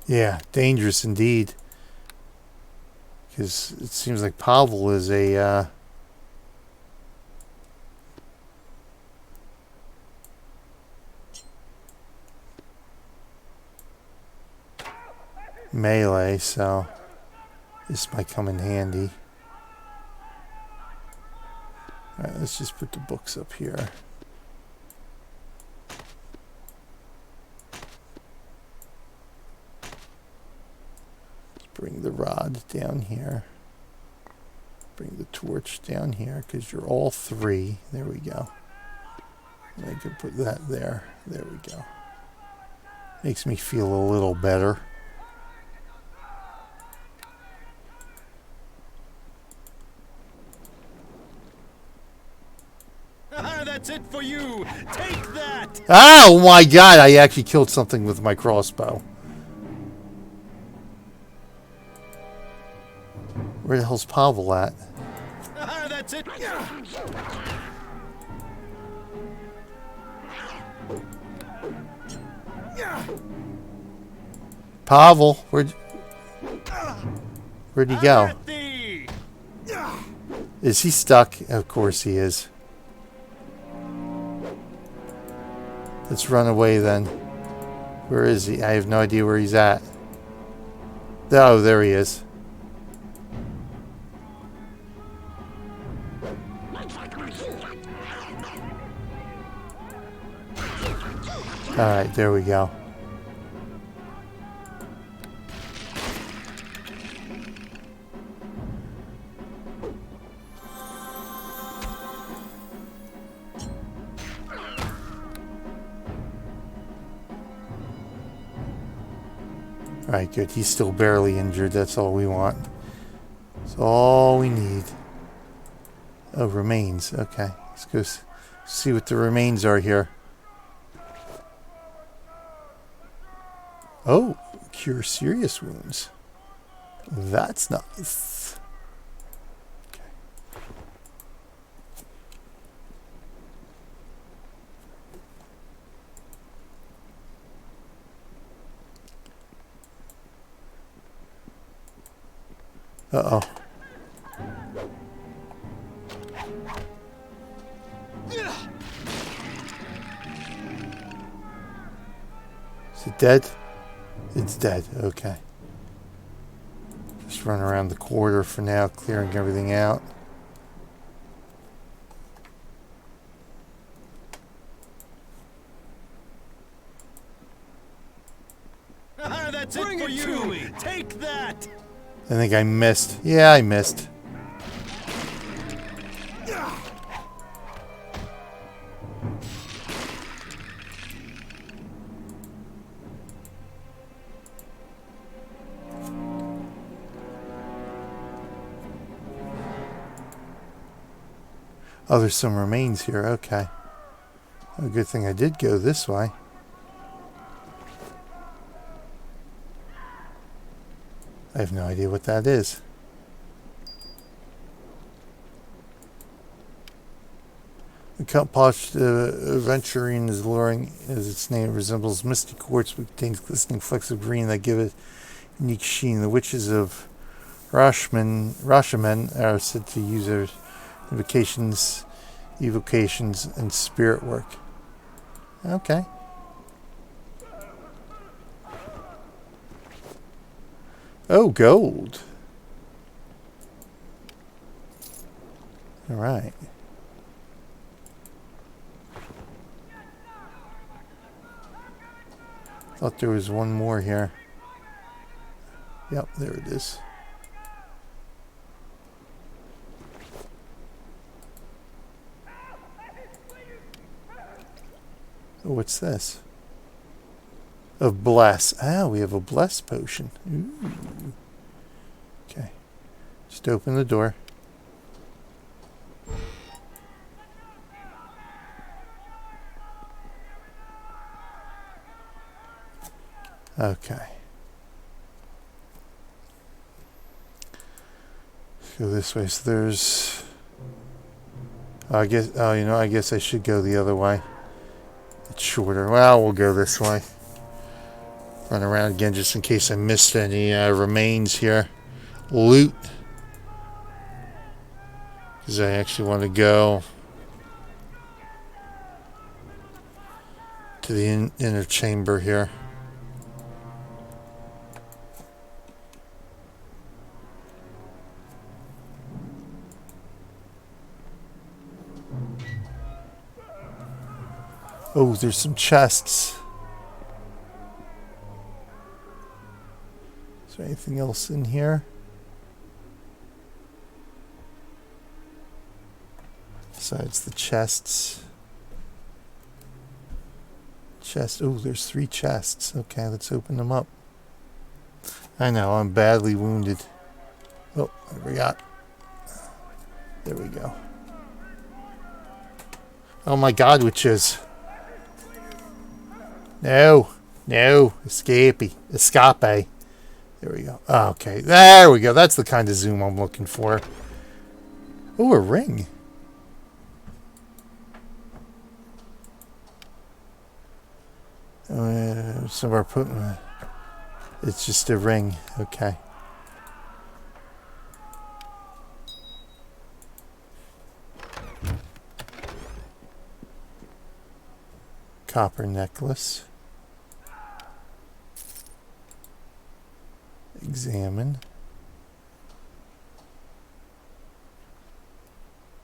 Yeah, dangerous indeed. Because it seems like Pavel is a... melee, so this might come in handy. Alright, let's just put the books up here. Let's bring the rod down here. Bring the torch down here, because you're all three. There we go. And I can put that there. There we go. Makes me feel a little better. That's it for you. Take that. Oh my god, I actually killed something with my crossbow. Where the hell's Pavel at? That's it. Pavel, where'd he go? Is he stuck? Of course he is. Let's run away then. Where is he? I have no idea where he's at. Oh, there he is. Alright, there we go. Alright, good. He's still barely injured. That's all we want. That's all we need. Oh, remains. Okay. Let's go see what the remains are here. Oh, cure serious wounds. That's nice. Okay. Uh-oh. Is it dead? It's dead. Okay. Just run around the corridor for now, clearing everything out. That's it for you. Take that. I think I missed. Yeah, I missed. Oh, there's some remains here. Okay. A good thing I did go this way. I have no idea what that is. The Count-Posh aventurine is alluring as its name resembles misty quartz which contains glistening flecks of green that give it unique sheen. The witches of Rashaman are said to use their invocations, evocations, and spirit work. Okay. Oh, gold. All right. Thought there was one more here. Yep, there it is. Oh, what's this? Of bless. Ah, we have a bless potion. Ooh. Okay. Just open the door. Okay. Go this way. So there's... I guess... Oh, you know, I guess I should go the other way. It's shorter. Well, we'll go this way. Run around again just in case I missed any remains here. Loot. Because I actually want to go to the inner chamber here. Oh, there's some chests. Is there anything else in here? Besides the chests. Chest. Oh, there's 3 chests. Okay, let's open them up. I know, I'm badly wounded. Oh, I forgot. There we go. Oh my god, witches. No. No. Escape. There we go. Oh, okay. There we go. That's the kind of zoom I'm looking for. Oh, a ring. Somewhere putting. It's just a ring. Okay. Copper necklace. Examine.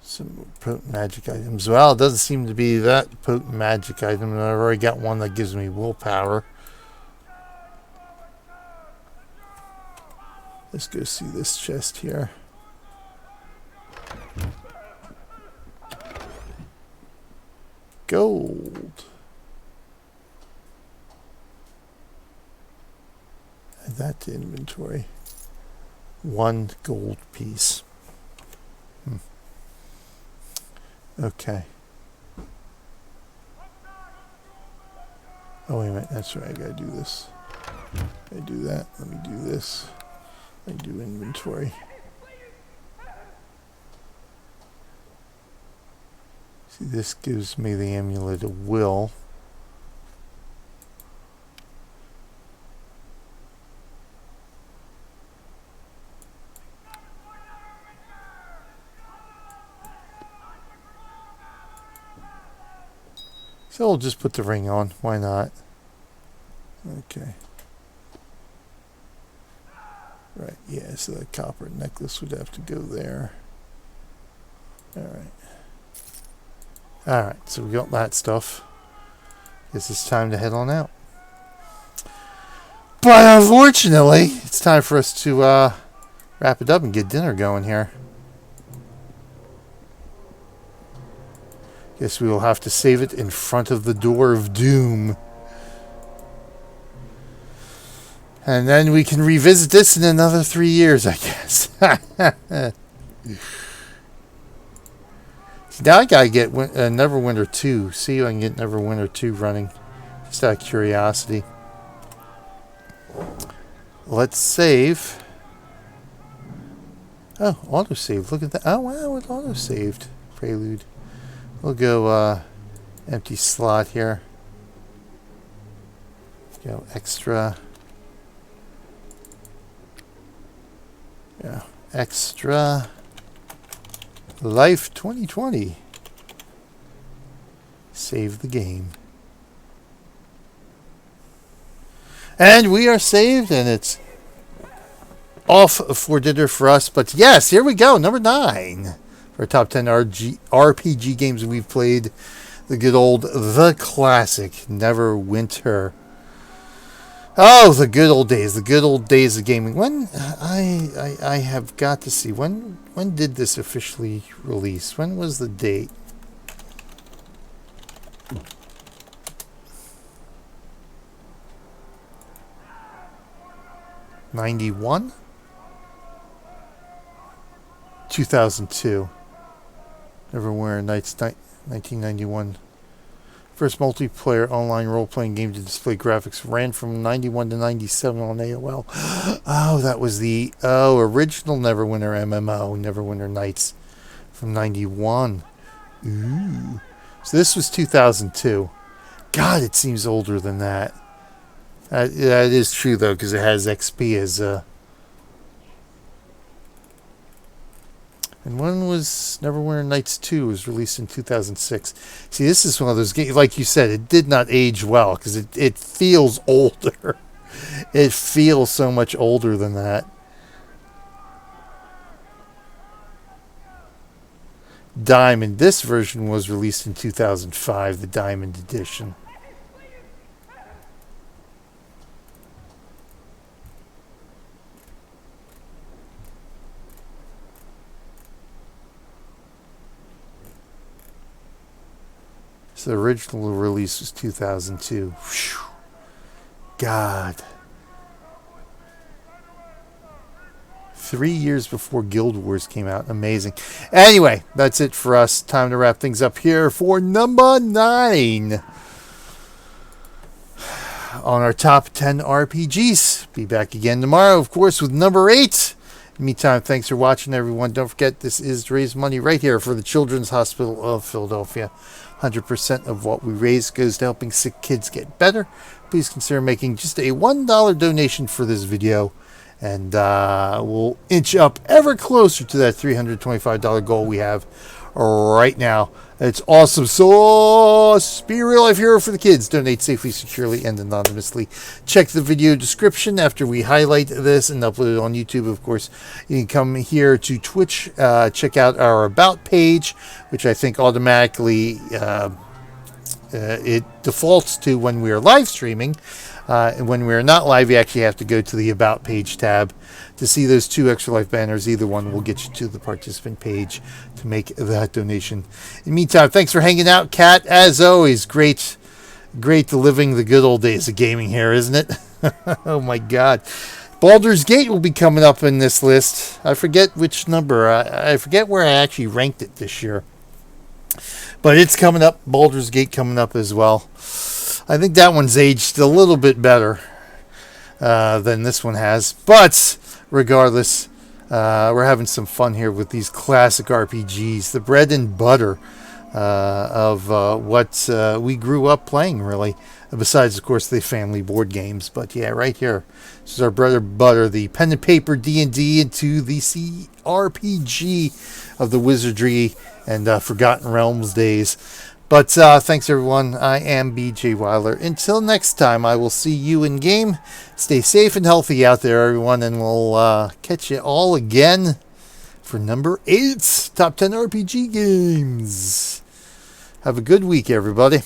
Some potent magic items. Well, it doesn't seem to be that potent magic item. And I've already got one that gives me willpower. Let's go see this chest here. Gold. Add that to inventory. 1 gold piece. Okay. Oh, wait a minute. That's right. I gotta do this. I do that. Let me do this. I do inventory. See, this gives me the amulet of will. So I'll just put the ring on. Why not? Okay. Right, yeah, so that copper necklace would have to go there. Alright. Alright, so we got that stuff. Guess it's time to head on out. But unfortunately, it's time for us to wrap it up and get dinner going here. Guess we will have to save it in front of the door of doom. And then we can revisit this in another 3 years, I guess. Now I gotta get Neverwinter 2. See if I can get Neverwinter 2 running. Just out of curiosity. Let's save. Oh, autosave. Look at that. Oh, wow, it autosaved. Prelude. We'll go empty slot here. Go extra. Yeah, extra. Life 2020. Save the game. And we are saved, and it's off for dinner for us. But yes, here we go. Number 9 for our top 10 RPG games we've played. The good old, the classic Neverwinter. Oh, the good old days. The good old days of gaming. When I have got to see when did this officially release? When was the date? '91? 2002. Neverwinter Nights, 1991. First multiplayer online role-playing game to display graphics. Ran from 91 to 97 on AOL. Oh, that was the original Neverwinter MMO, Neverwinter Nights, from 91. Ooh. So this was 2002. God, it seems older than that. That is true, though, because it has XP as And when was Neverwinter Nights 2? It was released in 2006. See, this is one of those games, like you said, it did not age well because it feels older. It feels so much older than that. Diamond. This version was released in 2005, the Diamond Edition. So the original release was 2002. Whew. God. 3 years before Guild Wars came out. Amazing. Anyway, that's it for us. Time to wrap things up here for number 9 on our top 10 RPGs. Be back again tomorrow, of course, with number 8. In the meantime, thanks for watching, everyone. Don't forget, this is to raise money right here for the Children's Hospital of Philadelphia. 100% of what we raise goes to helping sick kids get better. Please consider making just a $1 donation for this video, and we'll inch up ever closer to that $325 goal we have right now. It's awesome sauce. Be a real life hero for the kids. Donate safely, securely, and anonymously. Check the video description after we highlight this and upload it on YouTube. Of course, you can come here to Twitch. Check out our About page, which I think automatically it defaults to when we are live streaming. And when we're not live, you actually have to go to the About page tab to see those 2 Extra Life banners. Either one will get you to the participant page to make that donation. In the meantime, thanks for hanging out, Kat. As always, great living the good old days of gaming here, isn't it? Oh my God. Baldur's Gate will be coming up in this list. I forget which number. I forget where I actually ranked it this year. But it's coming up. Baldur's Gate coming up as well. I think that one's aged a little bit better than this one has. But regardless, we're having some fun here with these classic RPGs. The bread and butter of what we grew up playing, really. Besides, of course, the family board games. But yeah, right here. This is our bread and butter. The pen and paper D&D into the CRPG of the Wizardry and Forgotten Realms days. But thanks, everyone. I am BJ Weiler. Until next time, I will see you in game. Stay safe and healthy out there, everyone, and we'll catch you all again for number 8, Top 10 RPG Games. Have a good week, everybody.